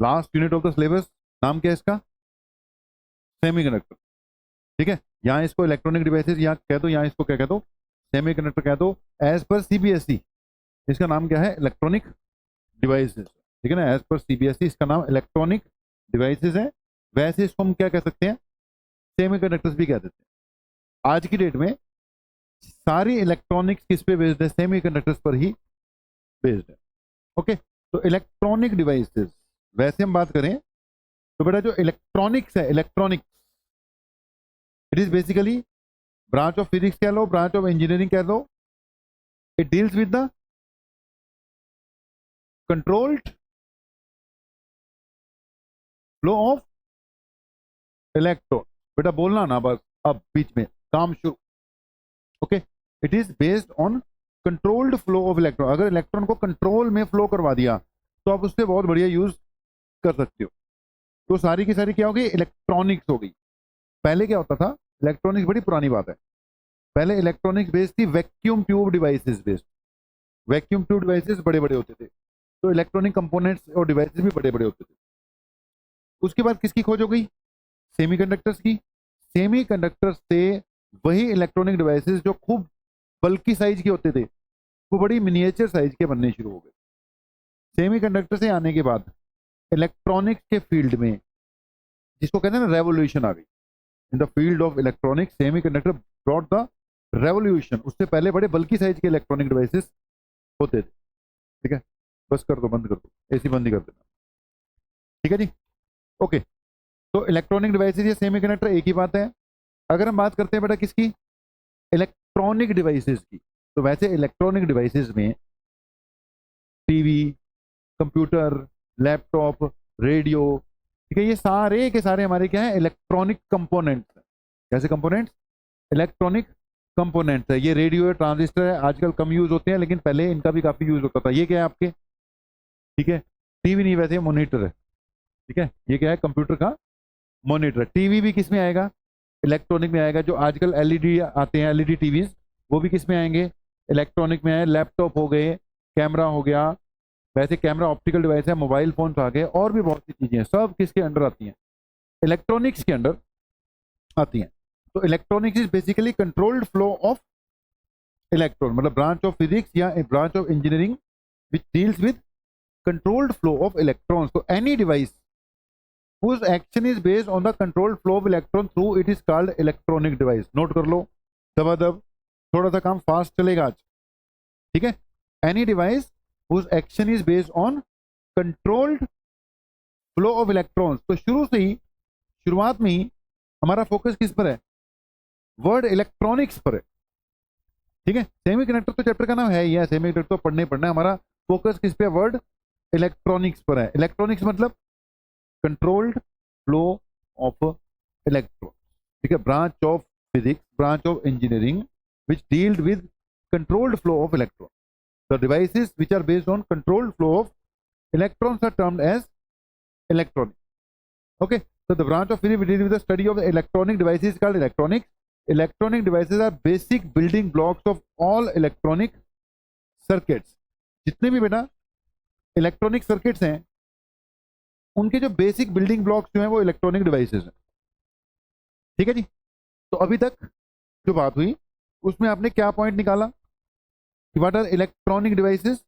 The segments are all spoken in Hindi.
Last unit of the syllabus, नाम क्या है इसका? सेमीकंडक्टर। ठीक है, यहाँ इसको इलेक्ट्रॉनिक डिवाइसेस यहाँ कह दो, यहाँ इसको क्या कह दो? सेमीकंडक्टर कह दो। एज पर सीबीएसई इसका नाम क्या है? Electronic devices. ठीक है ना, एज पर सीबीएसई इसका नाम इलेक्ट्रॉनिक डिवाइसेस है। वैसे इसको हम क्या कह सकते हैं? सेमीकंडक्टर्स भी कह देते हैं। आज की डेट में सारी इलेक्ट्रॉनिक्स किस पे बेस्ड है? सेमीकंडक्टर्स पर ही बेस्ड है। ओके, तो इलेक्ट्रॉनिक डिवाइसेस, वैसे हम बात करें तो बेटा जो इलेक्ट्रॉनिक्स है, electronics it is basically branch of physics कह लो, ब्रांच ऑफ इंजीनियरिंग कह लो। It deals with the controlled flow of electron. बेटा बोलना ना बस, अब बीच में काम शुरू। Okay, it is based on controlled flow of electron. अगर इलेक्ट्रॉन को कंट्रोल में फ्लो करवा दिया तो आप उससे बहुत बढ़िया यूज कर सकते हो। तो सारी की सारी क्या होगी? इलेक्ट्रॉनिक्स हो गई। पहले क्या होता था? इलेक्ट्रॉनिक्स बड़ी पुरानी बात है। पहले इलेक्ट्रॉनिक्स बेस्ड थी vacuum tube devices based. Vacuum tube devices बड़े बड़े होते थे, तो इलेक्ट्रॉनिक कंपोनेंट्स और डिवाइसेस भी बड़े बड़े होते थे। उसके बाद किसकी खोज हो गई? सेमीकंडक्टर्स की। सेमीकंडक्टर्स से वही इलेक्ट्रॉनिक डिवाइसेस जो खूब बल्कि साइज के होते थे, वो बड़ी मिनिएचर साइज के बनने शुरू हो गए। सेमीकंडक्टर से आने के बाद इलेक्ट्रॉनिक्स के फील्ड में, जिसको कहते हैं ना रेवोल्यूशन आ गई। In the field of electronics semiconductor brought the revolution. उससे पहले बड़े बल्कि साइज के इलेक्ट्रॉनिक डिवाइसेस होते थे। ठीक है, बस कर दो, बंद कर दो, एसी बंद ही कर देना। ठीक है जी, ओके। तो इलेक्ट्रॉनिक डिवाइसेस या सेमीकंडक्टर एक ही बात है। अगर हम बात करते हैं बेटा किसकी? इलेक्ट्रॉनिक डिवाइसेस की, तो वैसे इलेक्ट्रॉनिक डिवाइसेस में टीवी, कंप्यूटर, लैपटॉप, रेडियो, ठीक है, ये सारे के सारे हमारे क्या है? इलेक्ट्रॉनिक कंपोनेंट्स हैं। कैसे कंपोनेंट्स? इलेक्ट्रॉनिक कंपोनेंट्स है। ये रेडियो है, ट्रांजिस्टर है, आजकल कम यूज होते हैं, लेकिन पहले इनका भी काफी यूज होता था। ये क्या है आपके? ठीक है, टीवी नहीं, वैसे मॉनिटर है। ठीक है, ये क्या है? कंप्यूटर का मॉनिटर। टीवी भी किस में आएगा? इलेक्ट्रॉनिक में आएगा। जो आजकल एलईडी आते हैं, एलईडी टीवीज, वो भी किस में आएंगे? इलेक्ट्रॉनिक में आए। लैपटॉप हो गए, कैमरा हो गया, वैसे कैमरा ऑप्टिकल डिवाइस है, मोबाइल फोन आ गए, और भी बहुत सी चीजें हैं, सब किसके अंडर आती हैं? इलेक्ट्रॉनिक्स के अंडर आती हैं। तो electronics is basically controlled flow of electron, मतलब ब्रांच ऑफ फिजिक्स या branch of engineering which deals with controlled flow of electrons. तो any device whose action is based on the controlled flow of electron through it is called electronic device। Note कर लो दबादब, थोड़ा सा काम फास्ट चलेगा आज। ठीक है, any device whose action is based on controlled flow of electrons। तो शुरू से ही, शुरुआत में ही हमारा फोकस किस पर है? वर्ड इलेक्ट्रॉनिक्स पर है। ठीक है, सेमीकंडक्टर तो चैप्टर का नाम है ही है, सेमीकंडक्टर तो पढ़ने ही पढ़ना है। हमारा फोकस किस पे? वर्ड इलेक्ट्रॉनिक्स पर है। इलेक्ट्रॉनिक्स मतलब कंट्रोल्ड फ्लो ऑफ इलेक्ट्रॉन। ठीक है, branch of physics, branch of engineering which dealt with controlled flow of electron. The devices which are based on controlled flow of electrons are termed as electronic। okay, so the branch of physics which deals with the study of the electronic devices is called electronics। electronic devices are basic building blocks of all electronic circuits। जितने भी बेटा इलेक्ट्रॉनिक सर्किट्स हैं, उनके जो बेसिक बिल्डिंग ब्लॉक्स जो हैं वो इलेक्ट्रॉनिक डिवाइसेस हैं। ठीक है जी, तो अभी तक जो बात हुई उसमें आपने क्या पॉइंट निकाला कि what are electronic devices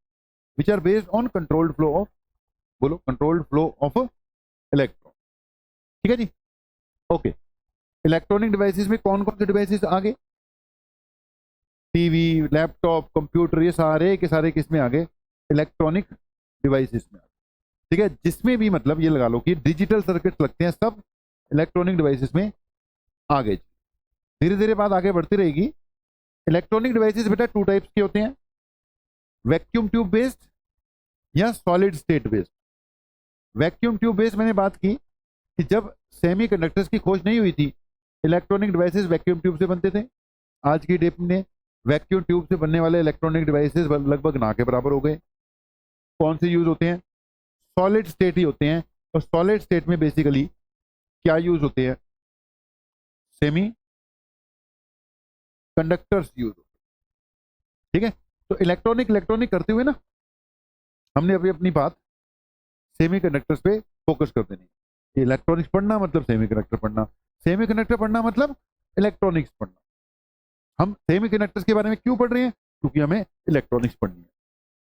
which are based on controlled flow of, बोलो, कंट्रोल्ड फ्लो ऑफ इलेक्ट्रॉन। ठीक है जी, ओके। इलेक्ट्रॉनिक डिवाइसेस में कौन कौन से डिवाइसेस आ गए? टीवी, लैपटॉप, कंप्यूटर, ये सारे के सारे किस में आ गए? इलेक्ट्रॉनिक डिवाइसेस में आ गए। ठीक है, जिसमें भी मतलब ये लगा लो कि डिजिटल सर्किट्स लगते हैं, सब इलेक्ट्रॉनिक डिवाइसेस में आ गए। धीरे धीरे बात आगे बढ़ती रहेगी। इलेक्ट्रॉनिक डिवाइसेस बेटा टू टाइप्स के होते हैं, वैक्यूम ट्यूब बेस्ड या solid state based. Vacuum tube based मैंने बात की कि जब सेमीकंडक्टर्स की खोज नहीं हुई थी, इलेक्ट्रॉनिक डिवाइसेस वैक्यूम ट्यूब से बनते थे। आज की डेट में वैक्यूम ट्यूब से बनने वाले इलेक्ट्रॉनिक डिवाइसेस लगभग ना के बराबर हो गए। कौन से यूज होते हैं? सॉलिड स्टेट ही होते हैं। और सॉलिड स्टेट में बेसिकली क्या यूज होते हैं? सेमी कंडक्टर्स यूज होते हैं। ठीक है, तो इलेक्ट्रॉनिक इलेक्ट्रॉनिक करते हुए ना, हमने अभी अपनी बात सेमीकंडक्टर्स पे फोकस कर देनी है। इलेक्ट्रॉनिक्स पढ़ना मतलब सेमीकंडक्टर पढ़ना, सेमीकंडक्टर पढ़ना मतलब इलेक्ट्रॉनिक्स पढ़ना। हम सेमीकंडक्टर्स के बारे में क्यों पढ़ रहे हैं? क्योंकि हमें इलेक्ट्रॉनिक्स पढ़नी है।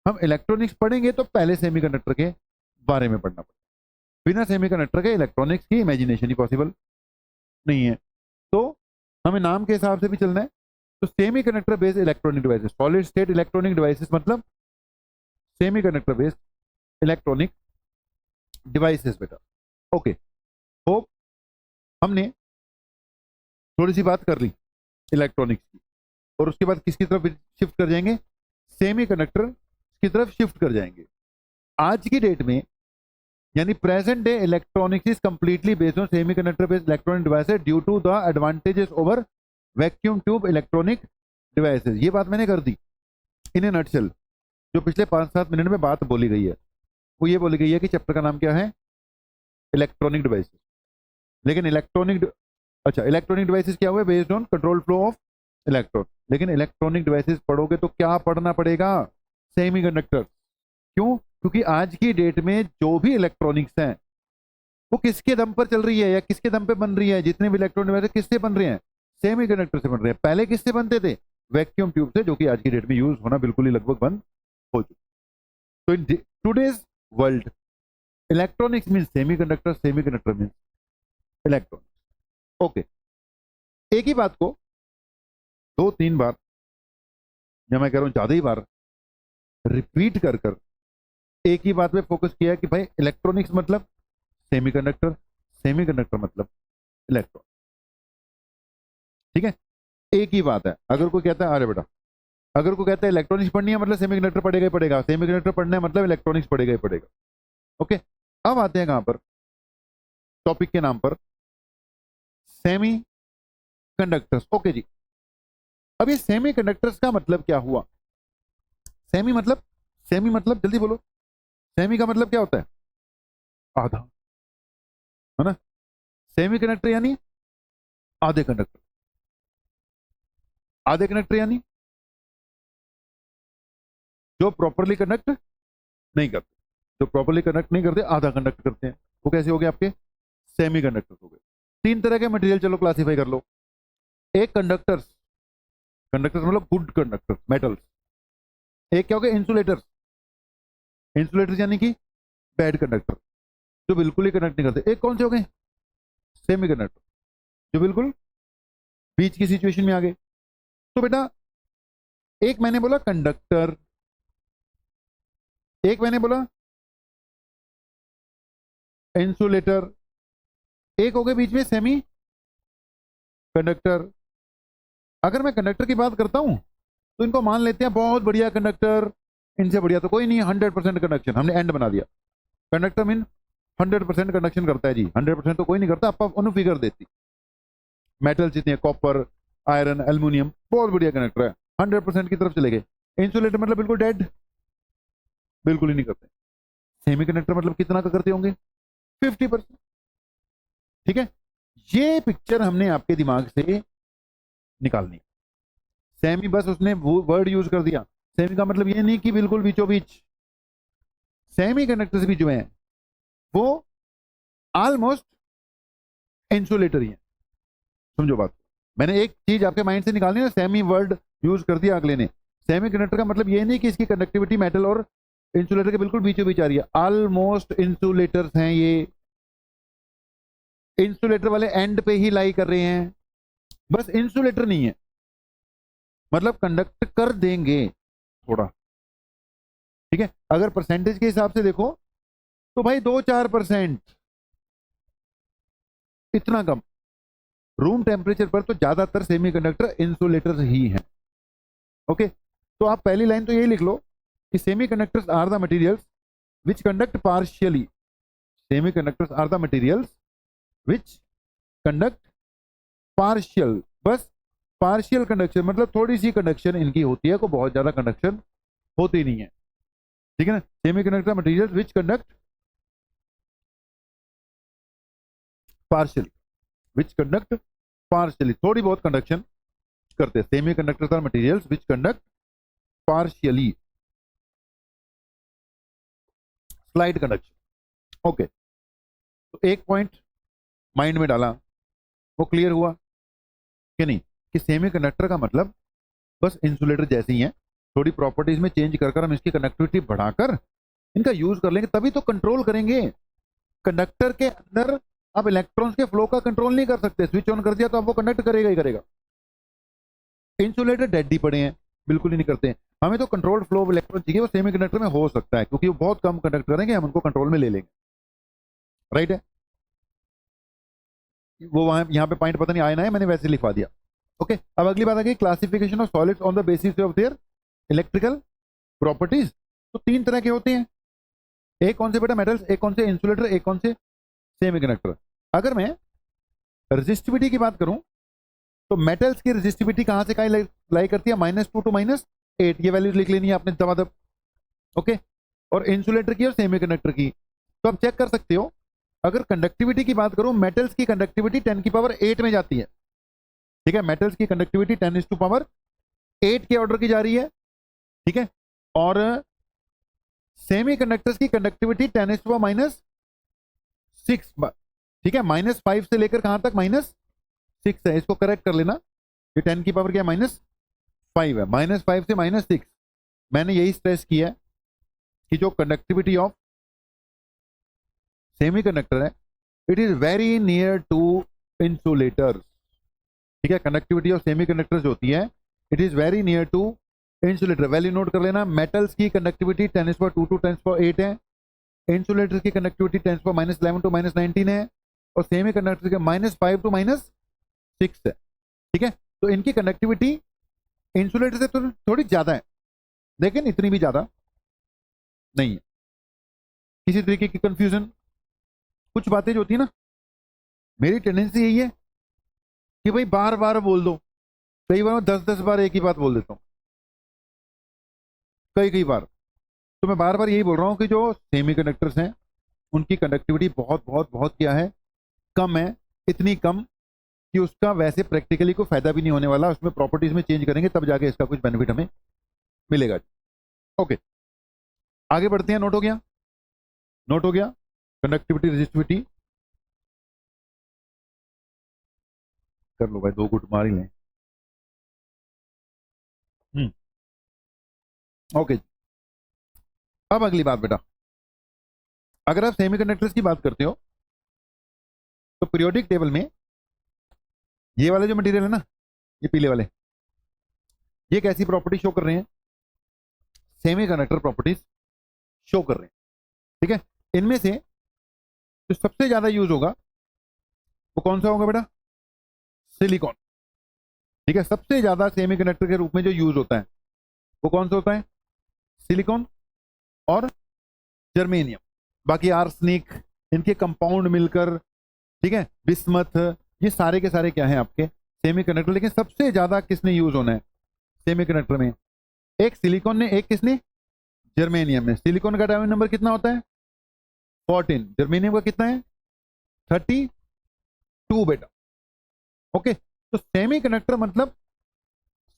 हम इलेक्ट्रॉनिक्स पढ़ेंगे तो पहले सेमीकंडक्टर के बारे में पढ़ना पड़ेगा। बिना सेमीकंडक्टर के इलेक्ट्रॉनिक्स की इमेजिनेशन ही पॉसिबल नहीं है। तो हमें नाम के हिसाब से भी चलना है। तो semiconductor based electronic devices, solid state electronic devices मतलब सेमीकंडक्टर बेस्ड इलेक्ट्रॉनिक डिवाइसेस बेटा। ओके, होप हमने थोड़ी सी बात कर ली इलेक्ट्रॉनिक्स की, और उसके बाद किसकी तरफ शिफ्ट कर जाएंगे? सेमीकंडक्टर की तरफ शिफ्ट कर जाएंगे। आज की डेट में यानी present day electronics is completely based on semiconductor based electronic devices due to the advantages over vacuum tube electronic devices. ये बात मैंने कर दी इन ए नटशेल। जो पिछले 5-7 मिनट में बात बोली गई है वो ये बोली गई है कि चैप्टर का नाम क्या है? Electronic devices. लेकिन इलेक्ट्रॉनिक डिवाइसेस क्या हुआ? Based on control flow of electron. लेकिन इलेक्ट्रॉनिक डिवाइसेस पढ़ोगे तो क्या पढ़ना पड़ेगा? सेमीकंडक्टर। क्यों? क्योंकि आज की डेट में जो भी इलेक्ट्रॉनिक्स हैं वो किसके दम पर चल रही है या किसके दम पे बन रही है? जितने भी इलेक्ट्रॉनिक डिवाइस किससे बन रहे हैं? सेमीकंडक्टर से बन रहे हैं। पहले किससे बनते थे? वैक्यूम ट्यूब से, जो कि आज की डेट में यूज होना बिल्कुल ही लगभग बंद हो चुका। तो in today's world electronics mean semiconductor, semiconductor mean electronics. Okay, एक ही बात को 2-3 बार, या मैं कह रहा हूं ज्यादा ही बार रिपीट कर कर एक ही बात पे फोकस किया है कि भाई इलेक्ट्रॉनिक्स मतलब सेमीकंडक्टर, सेमीकंडक्टर मतलब इलेक्ट्रॉन। ठीक है, एक ही बात है। अगर कोई कहता है, अरे बेटा अगर कोई कहता है इलेक्ट्रॉनिक्स पढ़नी है मतलब सेमीकंडक्टर पढ़ेगा ही पढ़ेगा, सेमीकंडक्टर पढ़ना है मतलब इलेक्ट्रॉनिक्स पढ़ेगा ही पढ़ेगा। ओके, अब आते हैं कहां पर? टॉपिक के नाम पर, सेमी कंडक्टर्स। ओके जी, अब ये सेमी कंडक्टर्स का मतलब क्या हुआ? सेमी मतलब जल्दी बोलो, सेमी का मतलब क्या होता है? आधा, है ना? सेमी कंडक्टर यानी आधे कंडक्टर। आधे कंडक्टर यानी जो प्रॉपरली कंडक्ट नहीं करते। जो प्रॉपरली कंडक्ट नहीं करते, आधा कंडक्ट करते हैं, वो कैसे हो गए? आपके सेमी कंडक्टर हो गए। 3 तरह के मटेरियल चलो क्लासिफाई कर लो। एक कंडक्टर्स, कंडक्टर्स मतलब गुड कंडक्टर मेटल्स। एक क्या हो गया? इंसुलेटर्स। इंसुलेटर्स यानी कि बैड कंडक्टर, जो बिल्कुल ही कनेक्ट नहीं करते। एक कौन से हो गए? सेमी कंडक्टर, जो बिल्कुल बीच की सिचुएशन में आ गए। तो बेटा एक मैंने बोला कंडक्टर, एक मैंने बोला इंसुलेटर, एक हो गए बीच में सेमी कंडक्टर। अगर मैं कंडक्टर की बात करता हूं तो इनको मान लेते हैं बहुत बढ़िया कंडक्टर, इनसे बढ़िया तो कोई नहीं है। 100% कंडक्शन हमने एंड बना दिया। कंडक्टर मीन 100% कंडक्शन करता है जी। 100% तो कोई नहीं करता, आप उन्हें फिगर देती। मेटल जितने हैं, कॉपर, आयरन, एल्यूमिनियम, बहुत बढ़िया कंडक्टर है, 100% की तरफ चले गए। इंसुलेटर मतलब बिल्कुल डेड, बिल्कुल ही नहीं करते। सेमी कंडक्टर मतलब कितना का करते होंगे? 50%। ठीक है, ये पिक्चर हमने आपके दिमाग से निकालनी। सेमी बस उसने वर्ड यूज कर दिया। सेमी का मतलब ये नहीं कि बिल्कुल बीचों बीच। सेमी कंडक्टर्स भी जो है वो ऑलमोस्ट इंसुलेटर ही है। समझो बात। मैंने एक चीज आपके माइंड से निकालनी है, सेमी वर्ड यूज कर दिया अगले ने। सेमी कंडक्टर का मतलब ये नहीं कि इसकी कंडक्टिविटी मेटल और इंसुलेटर के बिल्कुल बीचों बीच आ रही है। ऑलमोस्ट इंसुलेटर्स हैं ये, इंसुलेटर वाले एंड पे ही लाई कर रहे हैं, बस इंसुलेटर नहीं है। मतलब कंडक्ट कर देंगे थोड़ा। ठीक है, अगर परसेंटेज के हिसाब से देखो तो भाई 2-4%, इतना कम। रूम टेम्परेचर पर तो ज्यादातर सेमीकंडक्टर इंसुलेटर्स ही हैं। ओके, तो आप पहली लाइन तो यही लिख लो कि semiconductors are the materials which conduct partially. Semiconductors are the materials which conduct partial, बस पार्शियल कंडक्शन मतलब थोड़ी सी कंडक्शन इनकी होती है, को बहुत ज्यादा कंडक्शन होती नहीं है। ठीक है ना? Semiconductor materials which conduct partially, which conduct partially, थोड़ी बहुत कंडक्शन करते हैं। Semiconductors are materials which conduct partially, slide conduction. Okay, तो एक पॉइंट माइंड में डाला, वो क्लियर हुआ कि नहीं, कि सेमीकंडक्टर का मतलब बस इंसुलेटर जैसे ही है, थोड़ी प्रॉपर्टीज में चेंज कर कर हम इसकी कनेक्टिविटी बढ़ाकर इनका यूज कर लेंगे, तभी तो कंट्रोल करेंगे। कंडक्टर के अंदर आप इलेक्ट्रॉन्स के फ्लो का कंट्रोल नहीं कर सकते, स्विच ऑन कर दिया तो आप वो कंडक्ट करेगा ही करेगा। इंसुलेटर डेड ही पड़े हैं, बिल्कुल ही नहीं करते हैं। हमें तो कंट्रोल्ड फ्लो ऑफ इलेक्ट्रॉन चाहिए, वो सेमीकंडक्टर में हो सकता है क्योंकि वो बहुत कम कंडक्ट करेंगे, हम उनको कंट्रोल में ले लेंगे। राइट है, वो वहां यहाँ पे पॉइंट पता नहीं आया ना है, मैंने वैसे लिखवा दिया। ओके, अब अगली बात आ गई classification of solids on the basis of their electrical properties. तो तीन तरह के होते हैं, एक कौन से बेटा, मेटल्स, एक कौन से इंसुलेटर, एक कौन से सेमीकंडक्टर। अगर मैं रेजिस्टिविटी की बात करूं तो मेटल्स की रेजिस्टिविटी कहां से कहां लाई करती है, -2 to -8, ये वैल्यूज लिख लेनी है आपने दबादब। ओके, और इंसुलेटर की और सेमीकंडक्टर की। तो आप चेक कर सकते हो, अगर कंडक्टिविटी की बात करूं, मेटल्स की कंडक्टिविटी 10⁸ में जाती है। ठीक है, मेटल्स की कंडक्टिविटी 10⁸ के ऑर्डर की जा रही है। ठीक है, और सेमीकंडक्टर्स की कंडक्टिविटी 10⁻⁶। ठीक है, -5 से लेकर कहां तक, -6 है। इसको करेक्ट कर लेना, ये 10 की पावर क्या, -5 है, -5 से -6। मैंने यही स्ट्रेस किया है कि जो कंडक्टिविटी ऑफ सेमीकंडक्टर है, it is very near to insulators. ठीक है, कंडक्टिविटी ऑफ सेमीकंडक्टर्स जो होती है, it is very near to insulator. Value note कर लेना, मेटल्स की कंडक्टिविटी 10⁻² to 10⁻8 है, इंसुलेटर की कंडक्टिविटी 10⁻11 to -19 है, और सेमीकंडक्टर के -5 to -6 है। ठीक है, तो इनकी कंडक्टिविटी इंसुलेटर से थोड़ी ज्यादा है, लेकिन इतनी भी ज्यादा नहीं है। किसी तरीके की कंफ्यूजन, कुछ बातें जो होती है ना, मेरी टेंडेंसी यही है कि भाई बार बार बोल दो। कई बार मैं 10-10 बार एक ही बात बोल देता हूं, कई बार। तो मैं बार बार यही बोल रहा हूं कि जो सेमीकंडक्टर्स हैं उनकी कंडक्टिविटी बहुत बहुत बहुत क्या है, कम है। इतनी कम कि उसका वैसे प्रैक्टिकली कोई फायदा भी नहीं होने वाला, उसमें प्रॉपर्टीज में चेंज करेंगे तब जाके इसका कुछ बेनिफिट हमें मिलेगा। ओके, आगे बढ़ते हैं। नोट हो गया, नोट हो गया, कंडक्टिविटी रेजिस्टिविटी कर लो भाई, 2 गुट मार ही लें। ओके, अब अगली बात बेटा, अगर आप सेमीकंडक्टर्स की बात करते हो तो पीरियोडिक टेबल में ये वाले जो मटेरियल है ना, ये पीले वाले, ये कैसी प्रॉपर्टी शो कर रहे हैं, सेमीकंडक्टर प्रॉपर्टीज शो कर रहे हैं। ठीक है, इनमें से जो सबसे ज्यादा यूज होगा वो कौन सा होगा बेटा, सिलिकॉन। ठीक है, सबसे ज्यादा सेमीकंडक्टर के रूप में जो यूज होता है वो कौन सा होता है, सिलिकॉन और जर्मेनियम। बाकी आर्सेनिक, इनके कंपाउंड मिलकर, ठीक है, बिस्मथ, ये सारे के सारे क्या हैं आपके सेमीकंडक्टर। लेकिन सबसे ज्यादा किसने यूज होना है सेमीकंडक्टर में, एक सिलिकॉन ने, एक किसने, जर्मेनियम ने। सिलिकॉन का एटॉमिक नंबर कितना होता है, 14, जर्मेनियम का कितना है, 32 बेटा। ओके, तो सेमीकंडक्टर मतलब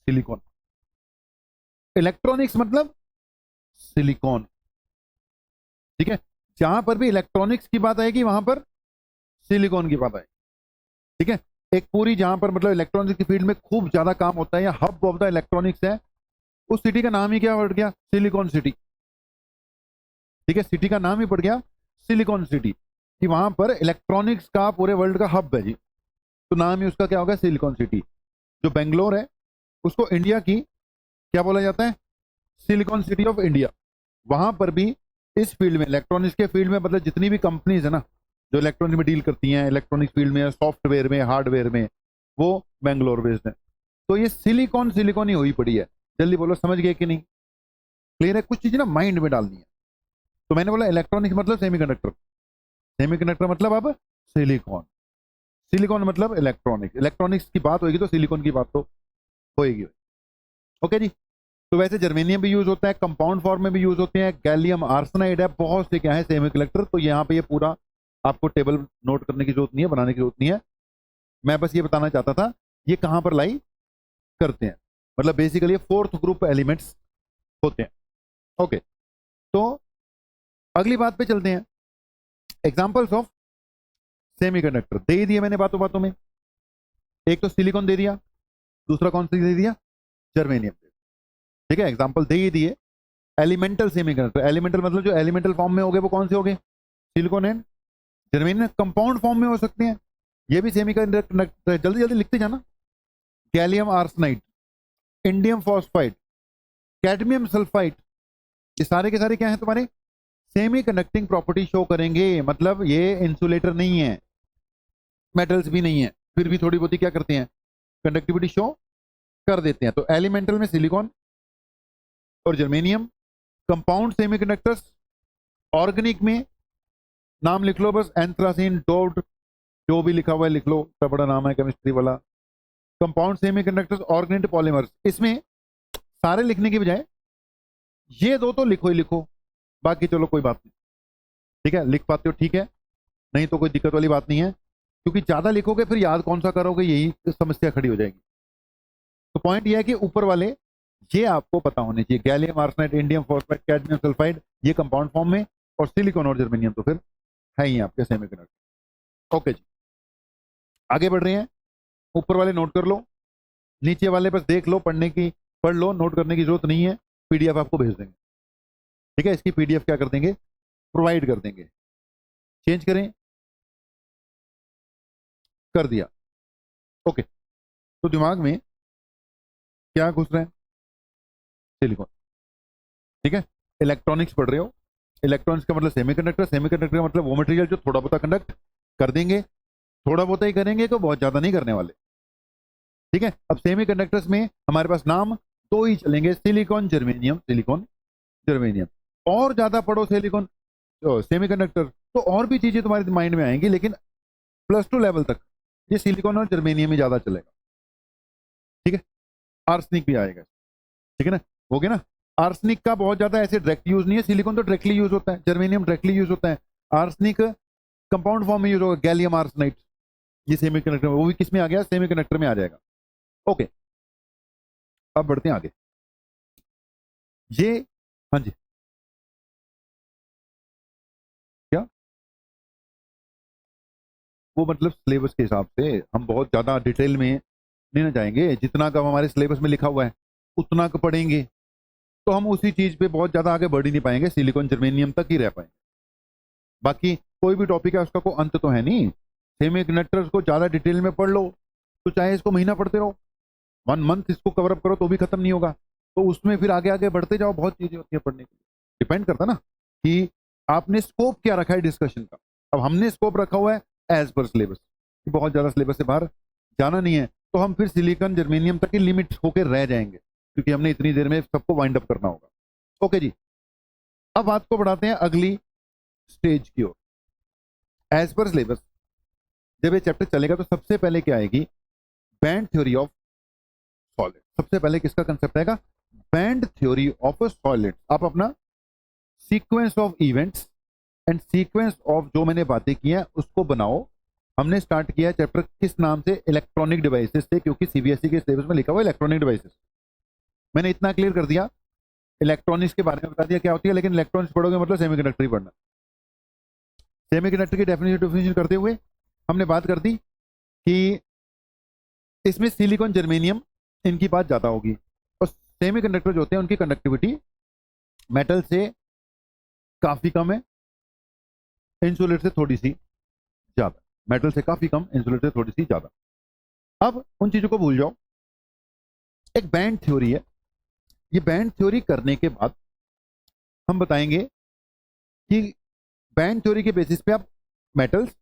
सिलिकॉन, इलेक्ट्रॉनिक्स मतलब सिलिकॉन। ठीक है, जहां पर भी इलेक्ट्रॉनिक्स की बात आएगी वहां पर सिलिकॉन की बात आएगी। ठीक है, एक पूरी जहां पर मतलब इलेक्ट्रॉनिक्स की फील्ड में खूब ज्यादा काम होता है या हब ऑफ द इलेक्ट्रॉनिक्स है, उस सिटी का नाम ही क्या पड़ गया, सिलिकॉन सिटी। ठीक है, सिटी का नाम ही पड़ गया सिलिकॉन सिटी, कि वहां पर इलेक्ट्रॉनिक्स का पूरे वर्ल्ड का हब है जी, तो नाम ही उसका क्या होगा, सिलिकॉन सिटी। जो बेंगलोर है उसको इंडिया की क्या बोला जाता है, सिलिकॉन सिटी ऑफ इंडिया। वहां पर भी इस फील्ड में, इलेक्ट्रॉनिक्स के फील्ड में, मतलब जितनी भी कंपनीज है ना जो इलेक्ट्रॉनिक में डील करती हैं, इलेक्ट्रॉनिक फील्ड में, सॉफ्टवेयर में, हार्डवेयर में, वो बेंगलोर बेस्ड है। तो ये सिलिकॉन सिलिकॉन ही हुई पड़ी है। जल्दी बोलो, समझ गए कि नहीं, क्लियर है, कुछ चीजें ना माइंड में डालनी है। तो मैंने बोला इलेक्ट्रॉनिक्स मतलब सेमीकंडक्टर, सेमीकंडक्टर मतलब अब सिलिकॉन, सिलिकॉन मतलब इलेक्ट्रॉनिक्स, इलेक्ट्रॉनिक्स की बात होगी तो सिलिकॉन की बात तो होएगी। ओके जी, तो वैसे जर्मेनियम भी यूज होता है, कंपाउंड फॉर्म में भी यूज होते हैं, गैलियम आर्सेनाइड है, बहुत से क्या है सेमीकंडक्टर। तो यहाँ पे ये पूरा आपको टेबल नोट करने की जरूरत नहीं है, बनाने की जरूरत नहीं है। मैं बस ये बताना चाहता था ये कहां पर लाई करते हैं, मतलब बेसिकली 4th ग्रुप एलिमेंट्स होते हैं। ओके, तो अगली बात पे चलते हैं। एग्जांपल्स ऑफ सेमीकंडक्टर दे ही दिए मैंने बातों बातों में। एक तो सिलिकॉन दे दिया, दूसरा कौन सा दे दिया, जर्मेनियम। ठीक है, एग्जांपल दे ही दिए। एलिमेंटल सेमीकंडक्टर, एलिमेंटल मतलब जो एलिमेंटल फॉर्म में हो गए वो कौन से हो गए, silicon and germanium. Compound form में हो सकते हैं, ये भी सेमीकंडक्टर। जल्दी जल्दी लिखते जाना। Gallium arsenide, indium phosphide, cadmium sulphide, ये सारे के सारे क्या हैं तुम्हारे, सेमी कंडक्टिंग प्रॉपर्टी शो करेंगे। मतलब ये इंसुलेटर नहीं है, मेटल्स भी नहीं है, फिर भी थोड़ी बहुत क्या करते हैं, कंडक्टिविटी शो कर देते हैं। तो एलिमेंटल में सिलिकॉन और जर्मेनियम। कंपाउंड सेमीकंडक्टर्स, ऑर्गेनिक में नाम लिख लो बस, एंथ्रासीन, डोप्ड, जो भी लिखा हुआ है लिख लो, इतना बड़ा नाम है केमिस्ट्री वाला। Compound semiconductors, organic polymers. इसमें सारे लिखने की बजाय ये दो तो लिखो ही लिखो, बाकी चलो कोई बात नहीं। ठीक है, लिख पाते हो ठीक है, नहीं तो कोई दिक्कत वाली बात नहीं है, क्योंकि ज्यादा लिखोगे फिर याद कौन सा करोगे, यही समस्या खड़ी हो जाएगी। तो पॉइंट यह है कि ऊपर वाले ये आपको पता होने चाहिए। Gallium arsenide, indium phosphide, cadmium sulphide, ये कंपाउंड फॉर्म में, और सिलिकॉन और जर्मेनियम तो फिर है ही आपके सेमीकंडक्टर। ओके जी, आगे बढ़ रहे हैं। ऊपर वाले नोट कर लो, नीचे वाले बस देख लो, पढ़ने की पढ़ लो, नोट करने की जरूरत नहीं है। पीडीएफ आपको भेज देंगे। ठीक है, इसकी पीडीएफ क्या कर देंगे, प्रोवाइड कर देंगे। चेंज करें, कर दिया। ओके, तो दिमाग में क्या घुस रहा है, सिलिकॉन। ठीक है, इलेक्ट्रॉनिक्स पढ़ रहे हो, इलेक्ट्रॉनिक्स का मतलब सेमीकंडक्टर, सेमीकंडक्टर का मतलब वो मटेरियल जो थोड़ा बहुत कंडक्ट कर देंगे, थोड़ा बहुत ही करेंगे तो बहुत ज्यादा नहीं करने वाले। ठीक है, अब सेमीकंडक्टर्स में हमारे पास नाम दो ही चलेंगे, सिलिकॉन जर्मेनियम, सिलिकॉन जर्मेनियम। और ज्यादा पढ़ो सिलिकॉन सेमीकंडक्टर तो और भी चीजें तुम्हारे माइंड में आएंगी, लेकिन +2 लेवल तक ये सिलिकॉन और जर्मेनियम ही ज्यादा चलेगा। ठीक है, आर्सेनिक भी आएगा। ठीक है ना, हो गया ना। आर्सेनिक का बहुत ज्यादा ऐसे डायरेक्ट यूज नहीं है, सिलिकॉन तो डायरेक्टली यूज होता है, जर्मेनियम डायरेक्टली यूज होता है, आर्सेनिक कंपाउंड फॉर्म में यूज होगा, गैलियम आर्सेनाइड। ये सेमीकंडक्टर में, वो भी किस में आ गया, सेमीकंडक्टर में आ जाएगा। ओके, अब बढ़ते हैं आगे। ये हाँ जी, क्या वो मतलब सिलेबस के हिसाब से हम बहुत ज्यादा डिटेल में नहीं ना जाएंगे, जितना का हमारे सिलेबस में लिखा हुआ है उतना का पढ़ेंगे, तो हम उसी चीज पे बहुत ज्यादा आगे बढ़ ही नहीं पाएंगे, सिलिकॉन जर्मेनियम तक ही रह पाएंगे। बाकी कोई भी टॉपिक है उसका कोई अंत तो है नहीं। सेमी कंडक्टर्स को ज्यादा डिटेल में पढ़ लो तो चाहे इसको महीना पढ़ते रहो, 1 मंथ इसको कवर अप करो तो भी खत्म नहीं होगा। तो उसमें फिर आगे आगे बढ़ते जाओ, बहुत चीजें होती है पढ़ने के लिए। डिपेंड करता ना कि आपने स्कोप क्या रखा है डिस्कशन का। अब हमने स्कोप रखा हुआ है एज पर सिलेबस, बहुत ज्यादा सिलेबस से बाहर जाना नहीं है, तो हम फिर सिलिकॉन जर्मेनियम तक ही लिमिट होकर रह जाएंगे, क्योंकि हमने इतनी देर में सबको वाइंड अप करना होगा। ओके जी, अब बात को बढ़ाते हैं अगली स्टेज की ओर। एज पर सिलेबस जब ये चैप्टर चलेगा तो सबसे पहले क्या आएगी, बैंड थ्योरी ऑफ सॉलिड। सबसे पहले किसका कंसेप्ट आएगा, बैंड थ्योरी ऑफ सॉलिड। आप अपना sequence of events and sequence of जो मैंने बातें की हैं उसको बनाओ। हमने स्टार्ट किया चैप्टर किस नाम से, इलेक्ट्रॉनिक डिवाइसेस से, क्योंकि सीबीएसई के सिलेबस में लिखा हुआ है इलेक्ट्रॉनिक डिवाइसेस। मैंने इतना क्लियर कर दिया, इलेक्ट्रॉनिक्स के बारे में बता दिया क्या होती है, लेकिन इलेक्ट्रॉनिक्स पढ़ोगे मतलब सेमीकंडक्टर ही पढ़ना। सेमीकंडक्टर की डेफिनेशन करते हुए हमने बात कर दी कि इसमें सिलिकॉन जर्मेनियम इनकी बात ज्यादा होगी, और सेमीकंडक्टर जो होते हैं उनकी कंडक्टिविटी मेटल से काफी कम है, इंसुलेटर से थोड़ी सी ज्यादा। मेटल से काफी कम, इंसुलेटर से थोड़ी सी ज्यादा। अब उन चीजों को भूल जाओ, एक बैंड थ्योरी है। ये बैंड थ्योरी करने के बाद हम बताएंगे कि बैंड थ्योरी के बेसिस पे आप मेटल्स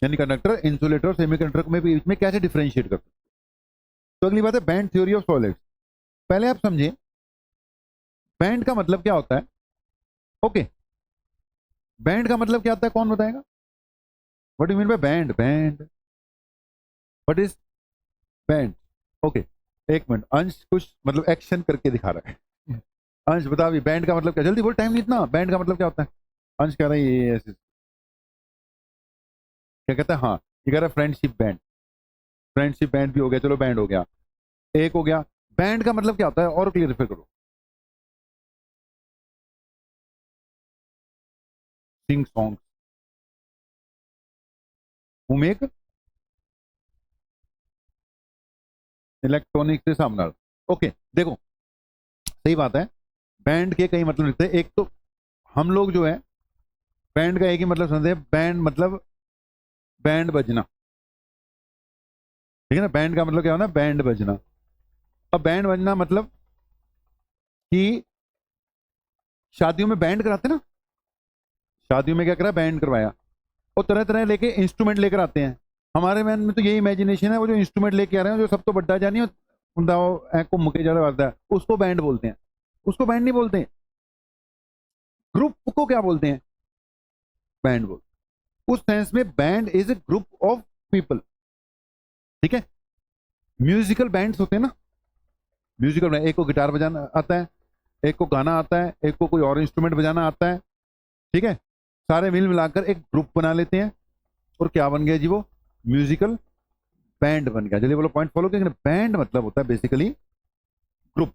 यानी कंडक्टर, इंसुलेटर और सेमीकंडक्टर में बीच में कैसे डिफरेंशिएट कर सकते हैं। तो अगली बात है बैंड थ्योरी ऑफ सॉलिड्स। पहले आप समझिए बैंड का मतलब क्या होता है। ओके, बैंड का मतलब क्या होता है, कौन बताएगा, what do mean bye band, band what is band. Okay, एक मिनट, अंश कुछ मतलब एक्शन करके दिखा रहा है। अंश बता भी बैंड का मतलब क्या, जल्दी बोल, टाइम नहीं इतना, बैंड का मतलब क्या होता है। अंश कह रहा है ये ऐसे क्या कहता है, हाँ ये कह रहा है फ्रेंडशिप बैंड। फ्रेंडशिप बैंड भी हो गया, चलो बैंड हो गया, एक हो गया। बैंड का मतलब क्या होता है और क्लियरिफाई करो। Sing song, who make electronic से सामने। ओके देखो सही बात है, बैंड के कई मतलब लिखते हैं। एक तो हम लोग जो है बैंड का एक ही मतलब समझते हैं, बैंड मतलब बैंड बजना, ठीक है ना। बैंड का मतलब क्या होना, बैंड बजना। अब बैंड बजना मतलब कि शादियों में बैंड कराते हैं ना, शादियों में क्या करा, बैंड करवाया। और तरह तरह लेके इंस्ट्रूमेंट लेकर आते हैं। हमारे मन में तो यही इमेजिनेशन है, वो जो इंस्ट्रूमेंट लेके आ रहे हैं, जो सब तो बड्डा जानी ਹੁੰਦਾ वो मुके ज्यादा आता है, उसको बैंड बोलते हैं। उसको बैंड नहीं बोलते, ग्रुप को क्या बोलते हैं, बैंड बोल। उस सेंस में band is a group of people, ठीक है। म्यूजिकल बैंड्स होते हैं ना, म्यूजिकल बैंड, एक को गिटार बजाना आता है, एक को गाना आता है, एक को कोई और इंस्ट्रूमेंट बजाना आता है, ठीक है। सारे मिल मिलाकर एक ग्रुप बना लेते हैं और क्या बन गया जी, वो म्यूजिकल बैंड बन गया। चलिए बोलो पॉइंट फॉलो किया। बैंड मतलब होता है बेसिकली ग्रुप,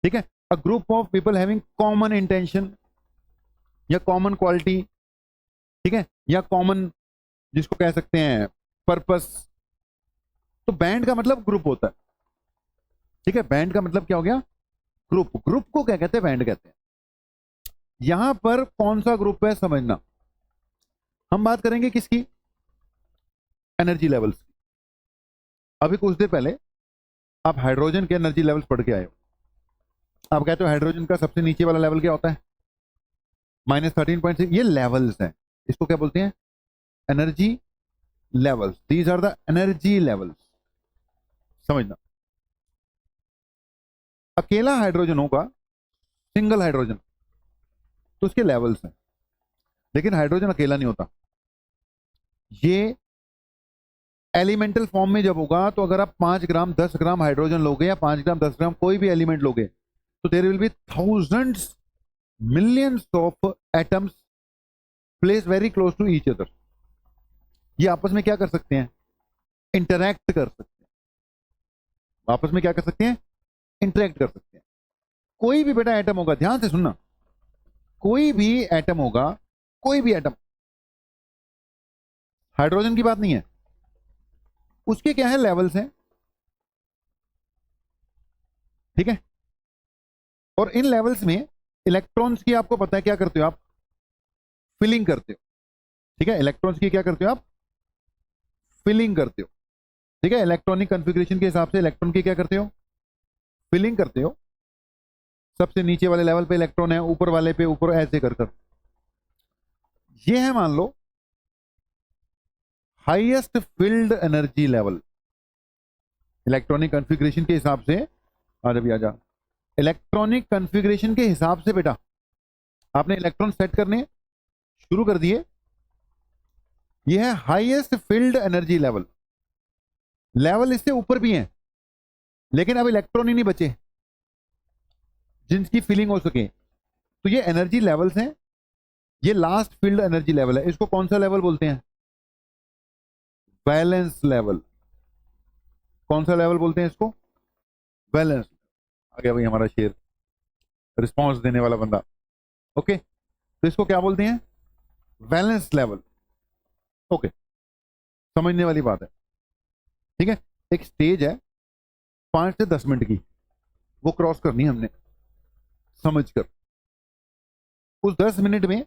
ठीक है। अ group of people having common intention या कॉमन क्वालिटी, ठीक है, या कॉमन जिसको कह सकते हैं पर्पस। तो बैंड का मतलब ग्रुप होता है, ठीक है। बैंड का मतलब क्या हो गया, ग्रुप। ग्रुप को क्या कहते हैं, बैंड कहते हैं। यहां पर कौन सा ग्रुप है समझना। हम बात करेंगे किसकी, एनर्जी लेवल्स की। अभी कुछ देर पहले आप हाइड्रोजन के एनर्जी लेवल्स पढ़ के आए हो। आप कहते हो हाइड्रोजन का सबसे नीचे वाला लेवल क्या होता है, -13.6। ये लेवल्स हैं, इसको क्या बोलते हैं, energy levels. These are the energy levels, समझना। अकेला हाइड्रोजन होगा, सिंगल हाइड्रोजन, तो उसके लेवल्स हैं। लेकिन हाइड्रोजन अकेला नहीं होता, ये एलिमेंटल फॉर्म में जब होगा, तो अगर आप 5 ग्राम 10 ग्राम हाइड्रोजन लोगे या 5 ग्राम 10 ग्राम कोई भी एलिमेंट लोगे, तो there will be thousands millions of atoms place very close to each other. ये आपस में क्या कर सकते हैं, इंटरैक्ट कर सकते हैं। आपस में क्या कर सकते हैं, इंटरैक्ट कर सकते हैं। कोई भी बेटा एटम होगा, ध्यान से सुनना, कोई भी एटम होगा, कोई भी एटम, हाइड्रोजन की बात नहीं है, उसके क्या है, लेवल्स हैं, ठीक है। और इन लेवल्स में इलेक्ट्रॉन्स की आपको पता है क्या करते हो आप, फिलिंग करते हो, ठीक है। इलेक्ट्रॉन्स की क्या करते हो आप, फिलिंग करते हो, ठीक है। इलेक्ट्रॉनिक कॉन्फ़िगरेशन के हिसाब से इलेक्ट्रॉन की क्या करते हो, फिलिंग करते हो। सबसे नीचे वाले लेवल पे इलेक्ट्रॉन है, ऊपर वाले पे ऊपर, ऐसे कर कर। ये है मान लो highest field energy level, electronic configuration के हिसाब से। आज अभी आजा, इलेक्ट्रॉनिक कॉन्फ़िगरेशन के हिसाब से बेटा आपने इलेक्ट्रॉन सेट करने शुरू कर दिए। यह है highest field energy level. Level इससे ऊपर भी है, लेकिन अब इलेक्ट्रॉन ही नहीं बचे जिनकी फिलिंग हो सके। तो ये एनर्जी लेवल्स हैं, ये लास्ट फील्ड एनर्जी लेवल है। इसको कौन सा लेवल बोलते हैं, वैलेंस लेवल। कौन सा लेवल बोलते हैं इसको, वैलेंस। आ गया भाई हमारा शेर, रिस्पॉन्स देने वाला बंदा। ओके, तो इसको क्या बोलते हैं, वैलेंस लेवल। ओके, समझने वाली बात है, ठीक है। एक स्टेज है 5 से 10 मिनट की, वो क्रॉस करनी है हमने समझकर। उस 10 मिनट में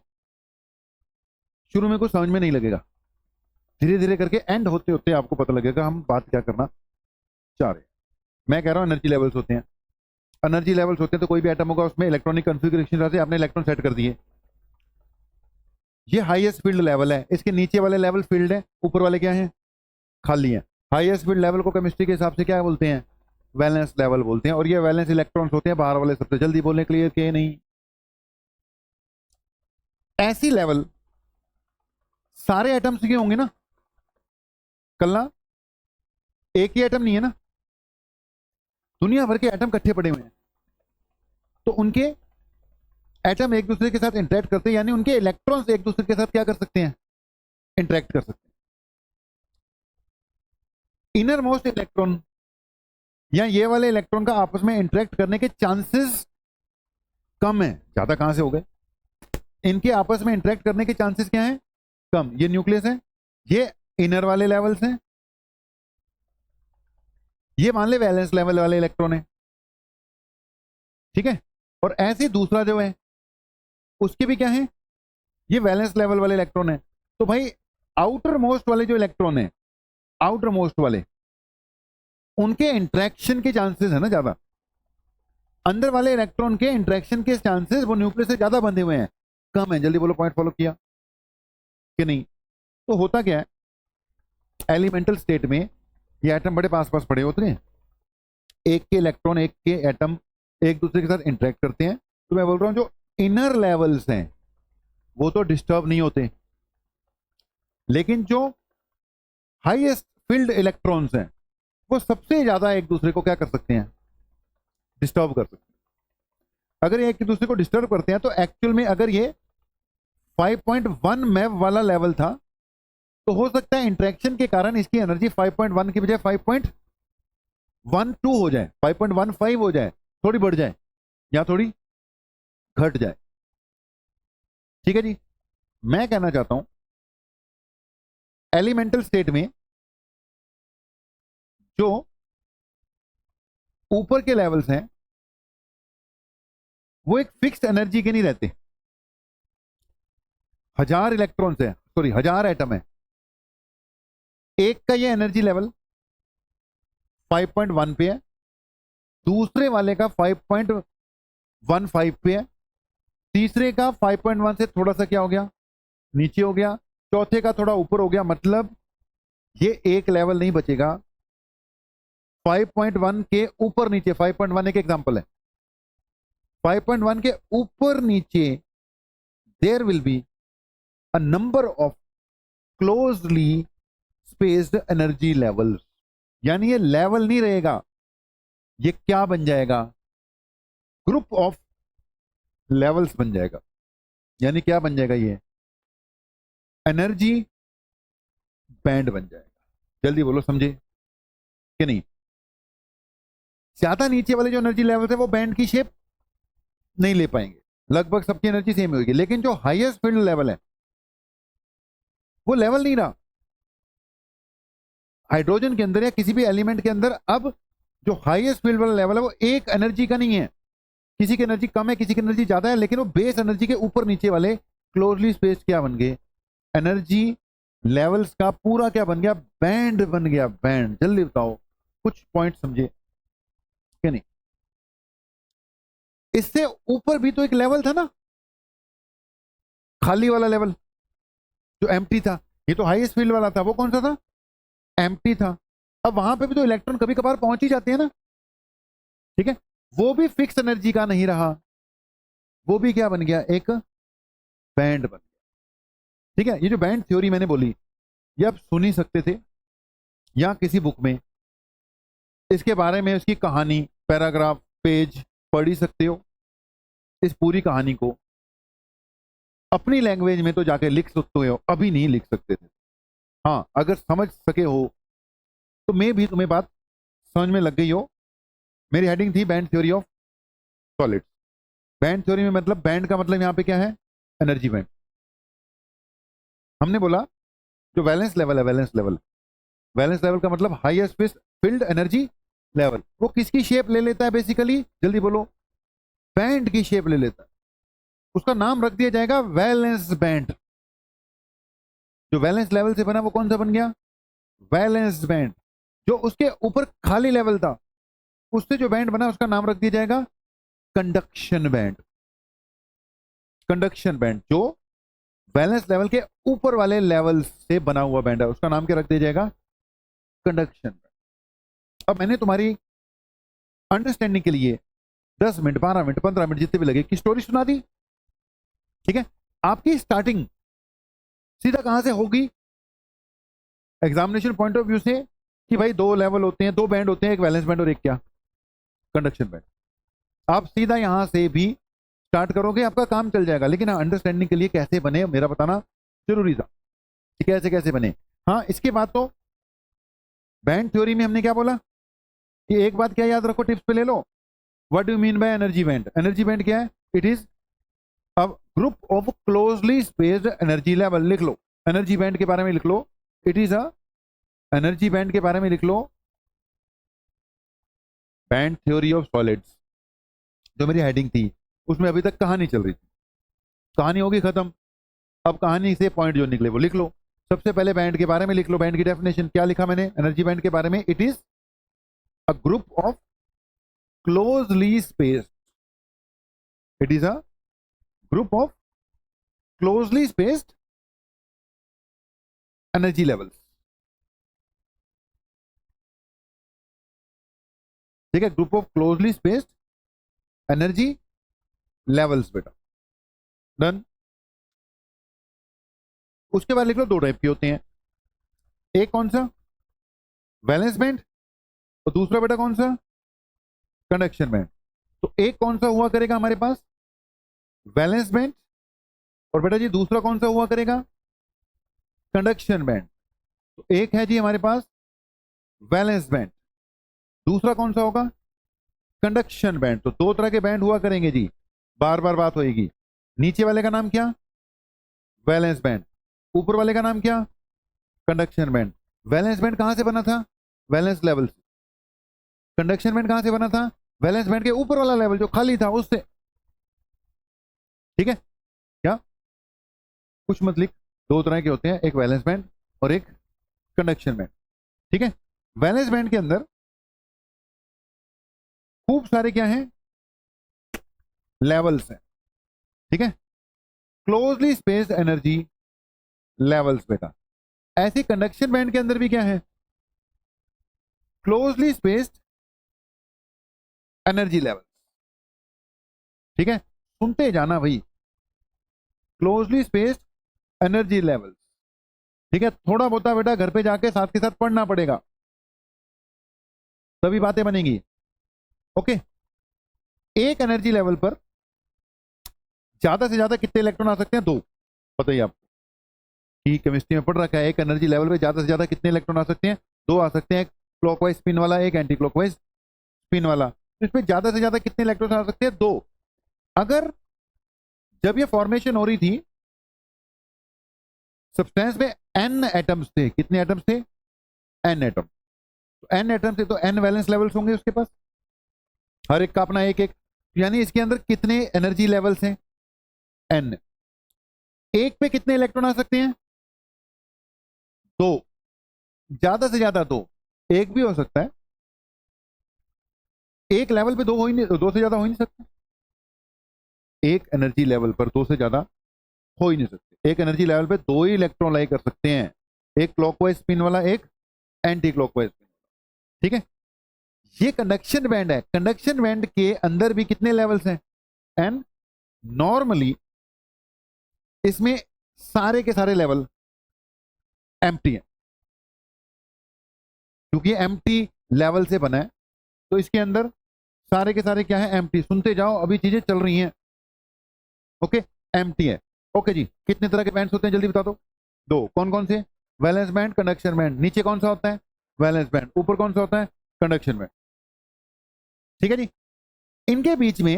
शुरू में कुछ समझ में नहीं लगेगा, धीरे धीरे करके एंड होते होते आपको पता लगेगा हम बात क्या करना चाह रहे हैं। मैं कह रहा हूं एनर्जी लेवल्स होते हैं। एनर्जी लेवल्स होते हैं तो कोई भी एटम होगा, उसमें इलेक्ट्रॉनिक कॉन्फ़िगरेशन से आपने इलेक्ट्रॉन सेट कर दिए। ये हाईएस्ट फील्ड लेवल है। इसके नीचे वाले लेवल फील्ड है, ऊपर वाले क्या है, खाली है। हाईएस्ट फील्ड लेवल को केमिस्ट्री के हिसाब से क्या बोलते हैं, वैलेंस लेवल बोलते हैं। और ये वैलेंस इलेक्ट्रॉन्स होते हैं बाहर वाले सबसे। जल्दी बोलने के लिए कि नहीं, ऐसी लेवल सारे एटम्स के होंगे ना, कल ना एक ही एटम नहीं है ना, दुनिया भर के एटम इकट्ठे पड़े हुए हैं। तो उनके एटम एक दूसरे के साथ इंटरेक्ट करते हैं, यानी उनके इलेक्ट्रॉन्स एक दूसरे के साथ क्या कर सकते हैं, इंटरेक्ट कर सकते हैं। इनर मोस्ट इलेक्ट्रॉन या ये वाले इलेक्ट्रॉन का आपस में इंटरेक्ट करने के चांसेस कम है। ज्यादा कहां से हो गए, इनके आपस में इंटरेक्ट करने के चांसेस क्या है, कम। ये न्यूक्लियस है, ये इनर वाले लेवल्स हैं, ये मान ले वैलेंस लेवल वाले इलेक्ट्रॉन है, ठीक है। और ऐसे दूसरा जो है उसके भी क्या है, ये वैलेंस लेवल वाले इलेक्ट्रॉन है। तो भाई आउटर मोस्ट वाले जो इलेक्ट्रॉन है, आउटर मोस्ट वाले, उनके इंटरेक्शन के चांसेस है ना ज्यादा, अंदर वाले इलेक्ट्रॉन के इंटरेक्शन के चांसेस वो न्यूक्लियस से ज्यादा बंधे हुए हैं, कम है। जल्दी बोलो, पॉइंट फॉलो किया कि नहीं? तो होता क्या है, एलिमेंटल स्टेट में ये एटम बड़े पास पास पड़े होते हैं, एक के इलेक्ट्रॉन, एक के एटम एक दूसरे के साथ इंटरेक्ट करते हैं। तो मैं बोल रहा हूं जो इनर लेवल्स हैं वो तो डिस्टर्ब नहीं होते, लेकिन जो हाईएस्ट फील्ड इलेक्ट्रॉन्स हैं वो सबसे ज्यादा एक दूसरे को क्या कर सकते हैं, डिस्टर्ब कर सकते हैं। अगर एक दूसरे को डिस्टर्ब करते हैं तो एक्चुअल में अगर ये 5.1 मैव वाला लेवल था तो हो सकता है इंटरेक्शन के कारण इसकी एनर्जी 5.1 की बजाय 5.12 हो जाए, 5.15 हो जाए, थोड़ी बढ़ जाए या थोड़ी घट जाए। ठीक है जी। मैं कहना चाहता हूं एलिमेंटल स्टेट में जो ऊपर के लेवल्स हैं वो एक फिक्स्ड एनर्जी के नहीं रहते। 1000 इलेक्ट्रॉन्स है, सॉरी 1000 एटम है, एक का ये एनर्जी लेवल 5.1 पे है, दूसरे वाले का 5.15 पे है, तीसरे का 5.1 से थोड़ा सा क्या हो गया, नीचे हो गया, चौथे का थोड़ा ऊपर हो गया। मतलब ये एक लेवल नहीं बचेगा, 5.1 के ऊपर नीचे, 5.1 एक एग्जांपल है, 5.1 के ऊपर नीचे there will be a number of closely spaced energy levels. यानी ये लेवल नहीं रहेगा, ये क्या बन जाएगा, ग्रुप ऑफ लेवल्स बन जाएगा। यानी क्या बन जाएगा, ये एनर्जी बैंड बन जाएगा। जल्दी बोलो, समझे कि नहीं? ज्यादा नीचे वाले जो एनर्जी लेवल है वो बैंड की शेप नहीं ले पाएंगे, लगभग सबकी एनर्जी सेम होगी, लेकिन जो हाईएस्ट फील्ड लेवल है वो लेवल नहीं रहा। हाइड्रोजन के अंदर या किसी भी एलिमेंट के अंदर अब जो हाईएस्ट फील्ड वाला लेवल है वो एक एनर्जी का नहीं है, किसी की एनर्जी कम है, किसी की एनर्जी ज्यादा है, लेकिन वो बेस एनर्जी के ऊपर नीचे वाले क्लोजली स्पेस्ड क्या बन गए, एनर्जी लेवल्स का पूरा क्या बन गया, बैंड बन गया, बैंड। जल्दी बताओ, कुछ पॉइंट समझे कि नहीं? इससे ऊपर भी तो एक लेवल था ना, खाली वाला लेवल जो एम्प्टी था, ये तो हाईएस्ट फील्ड वाला था, वो कौन सा था, एम्प्टी था। अब वहां पे भी तो इलेक्ट्रॉन कभी कभार पहुंच ही जाते हैं ना, ठीक है, वो भी फिक्स एनर्जी का नहीं रहा, वो भी क्या बन गया, एक बैंड बन गया। ठीक है, ये जो बैंड थ्योरी मैंने बोली ये आप सुन ही सकते थे या किसी बुक में इसके बारे में उसकी कहानी, पैराग्राफ, पेज पढ़ ही सकते हो। इस पूरी कहानी को अपनी लैंग्वेज में तो जाके लिख सकते हो, अभी नहीं लिख सकते थे। हाँ, अगर समझ सके हो तो मैं भी तुम्हें बात समझ में लग गई हो। मेरी हेडिंग थी band theory of solids. Band theory में मतलब बैंड का मतलब यहां पे क्या है, एनर्जी बैंड। हमने बोला जो वैलेंस लेवल है, वैलेंस लेवल, वैलेंस लेवल का मतलब हाईएस्ट फील्ड एनर्जी लेवल, वो किसकी शेप ले लेता है बेसिकली, जल्दी बोलो, बैंड की शेप ले लेता है। उसका नाम रख दिया जाएगा वैलेंस बैंड। जो वैलेंस लेवल से बना वो कौन सा बन गया, वैलेंस बैंड। जो उसके ऊपर खाली लेवल था उससे जो बैंड बना उसका नाम रख दिया जाएगा कंडक्शन बैंड। कंडक्शन बैंड जो वैलेंस लेवल के ऊपर वाले लेवल से बना हुआ बैंड है उसका नाम क्या रख दिया जाएगा, कंडक्शन बैंड। अब मैंने तुम्हारी अंडरस्टैंडिंग के लिए 10 मिनट, 12 मिनट, 15 मिनट जितने भी लगे की स्टोरी सुना दी। ठीक है, आपकी स्टार्टिंग सीधा कहां से होगी, एग्जामिनेशन पॉइंट ऑफ व्यू से, कि भाई दो लेवल होते हैं, दो बैंड होते हैं, एक वैलेंस बैंड और एक क्या, कंडक्शन बैंड। आप सीधा यहां से भी स्टार्ट करोगे, आपका काम चल जाएगा। लेकिन अंडरस्टैंडिंग के लिए कैसे बने मेरा बताना जरूरी था, कैसे कैसे बने। हाँ, इसके बाद तो बैंड थ्योरी में हमने क्या बोला कि एक बात क्या याद रखो, टिप्स पे ले लो, what do mean by energy band. Energy band क्या है, it is a group of closely spaced energy level. लिख लो, एनर्जी बैंड के बारे में लिख लो, it is a energy band के बारे में लिख लो, बैंड थ्योरी ऑफ सॉलिड्स, जो मेरी हेडिंग थी उसमें अभी तक कहानी चल रही थी, कहानी होगी खत्म, अब कहानी से पॉइंट जो निकले वो लिख लो। सबसे पहले बैंड के बारे में लिख लो, बैंड की डेफिनेशन क्या लिखा मैंने एनर्जी बैंड के बारे में, it is a group of closely spaced, it is a group of closely spaced energy levels. ठीक है, group of closely spaced energy levels बेटा, डन। उसके बाद लिख लो दो टाइप के होते हैं, एक कौन सा वैलेंस बैंड और दूसरा बेटा कौन सा कंडक्शन बैंड। तो एक कौन सा हुआ करेगा हमारे पास वैलेंस बैंड, और बेटा जी दूसरा कौन सा हुआ करेगा कंडक्शन बैंड। तो एक है जी हमारे पास वैलेंस बैंड, दूसरा कौन सा होगा कंडक्शन बैंड। तो दो तरह के बैंड हुआ करेंगे जी, बार बार बात होगी। नीचे वाले का नाम क्या वैलेंस बैंड, ऊपर वाले का नाम क्या कंडक्शन बैंड। वैलेंस बैंड कहां से बना था वैलेंस लेवल से, कंडक्शन बैंड कहां से बना था वैलेंस बैंड के ऊपर वाला लेवल जो खाली था उससे। ठीक है, क्या कुछ मत लिख, दो तरह के होते हैं, एक वैलेंस बैंड और एक कंडक्शन बैंड। ठीक है, वैलेंस बैंड के अंदर खूब सारे क्या हैं लेवल्स हैं। ठीक है, क्लोजली स्पेस्ड एनर्जी लेवल्स बेटा। ऐसे कंडक्शन बैंड के अंदर भी क्या है क्लोजली स्पेस्ड एनर्जी लेवल्स। ठीक है, सुनते जाना भाई, क्लोजली स्पेस्ड एनर्जी लेवल्स। ठीक है, थोड़ा बहुत बेटा घर पे जाके साथ के साथ पढ़ना पड़ेगा, तभी बातें बनेंगी। ओके, एक एनर्जी लेवल पर ज्यादा से ज्यादा कितने इलेक्ट्रॉन आ सकते हैं दो, बताइए आप कि केमिस्ट्री में पढ़ रखा है, एक एनर्जी लेवल पे ज्यादा से ज्यादा कितने इलेक्ट्रॉन आ सकते हैं दो आ सकते हैं, एक क्लॉकवाइज स्पिन वाला एक एंटी क्लॉकवाइज स्पिन वाला। तो इसमें ज्यादा से ज्यादा कितने इलेक्ट्रॉन आ सकते हैं दो। अगर जब ये फॉर्मेशन हो रही थी सब्सटेंस में एन एटम्स थे, कितने एटम्स थे एन एटम, तो एन एटम थे तो एन वैलेंस लेवल्स होंगे उसके पास, हर एक का अपना एक एक, यानी इसके अंदर कितने एनर्जी लेवल्स हैं एन। एक पे कितने इलेक्ट्रॉन आ सकते हैं दो, ज्यादा से ज्यादा दो, एक भी हो सकता है, एक लेवल पे दो हो ही नहीं, दो से ज्यादा हो ही नहीं सकता, एक एनर्जी लेवल पर दो से ज्यादा हो ही नहीं सकते, एक एनर्जी लेवल पे दो ही इलेक्ट्रॉन लाई कर सकते हैं, एक क्लॉकवाइज स्पिन वाला एक एंटी क्लॉकवाइज स्पिन। ठीक है, ये कंडक्शन बैंड है, कंडक्शन बैंड के अंदर भी कितने लेवल्स हैं एन। नॉर्मली इसमें सारे के सारे लेवल एम्प्टी हैं, क्योंकि एम्प्टी लेवल से बना है तो इसके अंदर सारे के सारे क्या है एम्प्टी। सुनते जाओ अभी चीजें चल रही हैं। ओके, एम्प्टी है। ओके जी, कितने तरह के बैंड्स होते हैं जल्दी बता दो दो, कौन कौन से वैलेंस बैंड कंडक्शन बैंड। नीचे कौन सा होता है वैलेंस बैंड, ऊपर कौन सा होता है कंडक्शन बैंड। ठीक है जी, इनके बीच में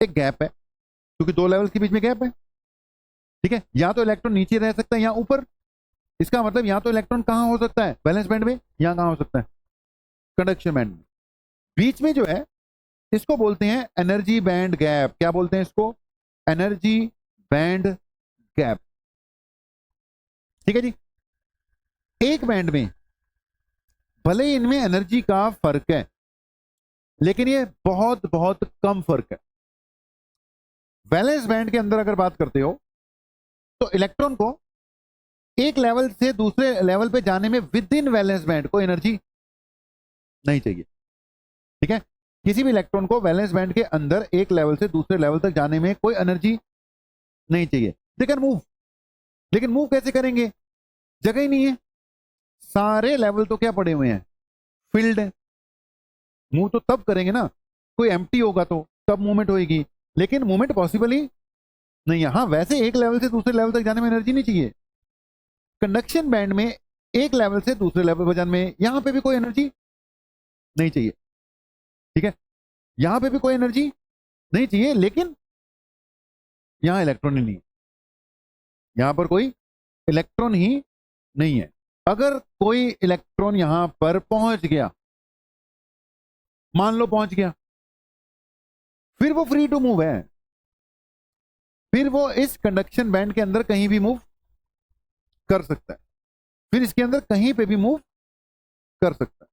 एक गैप है, क्योंकि दो लेवल्स के बीच में गैप है। ठीक है, या तो इलेक्ट्रॉन नीचे रह सकता है या ऊपर, इसका मतलब या तो इलेक्ट्रॉन कहां हो सकता है वैलेंस बैंड में, या कहां हो सकता है कंडक्शन बैंड में। बीच में जो है इसको बोलते हैं एनर्जी बैंड गैप। क्या बोलते हैं इसको एनर्जी बैंड गैप। ठीक है जी, एक बैंड में भले ही इनमें एनर्जी का फर्क है लेकिन ये बहुत बहुत कम फर्क है। वैलेंस बैंड के अंदर अगर बात करते हो तो इलेक्ट्रॉन को एक लेवल से दूसरे लेवल पे जाने में विद इन वैलेंस बैंड को एनर्जी नहीं चाहिए। ठीक है, किसी भी इलेक्ट्रॉन को वैलेंस बैंड के अंदर एक लेवल से दूसरे लेवल तक जाने में कोई एनर्जी नहीं चाहिए। दे कैन मूव, लेकिन मूव कैसे करेंगे, जगह ही नहीं है, सारे लेवल तो क्या पड़े हुए हैं फील्ड है। मूव तो तब करेंगे ना कोई एम्प्टी होगा तो तब मूवमेंट होगी, लेकिन मूवमेंट पॉसिबल ही नहीं है। हाँ, वैसे एक लेवल से दूसरे लेवल तक जाने में एनर्जी नहीं चाहिए। कंडक्शन बैंड में एक लेवल से दूसरे लेवल पर जाने में यहां पे भी कोई एनर्जी नहीं चाहिए। ठीक है, यहां पे भी कोई एनर्जी नहीं चाहिए, लेकिन यहां इलेक्ट्रॉन ही नहीं, यहां पर कोई इलेक्ट्रॉन ही नहीं है। अगर कोई इलेक्ट्रॉन यहां पर पहुंच गया, मान लो पहुंच गया, फिर वो फ्री टू मूव है, फिर वो इस कंडक्शन बैंड के अंदर कहीं भी मूव कर सकता है, फिर इसके अंदर कहीं पे भी मूव कर सकता है,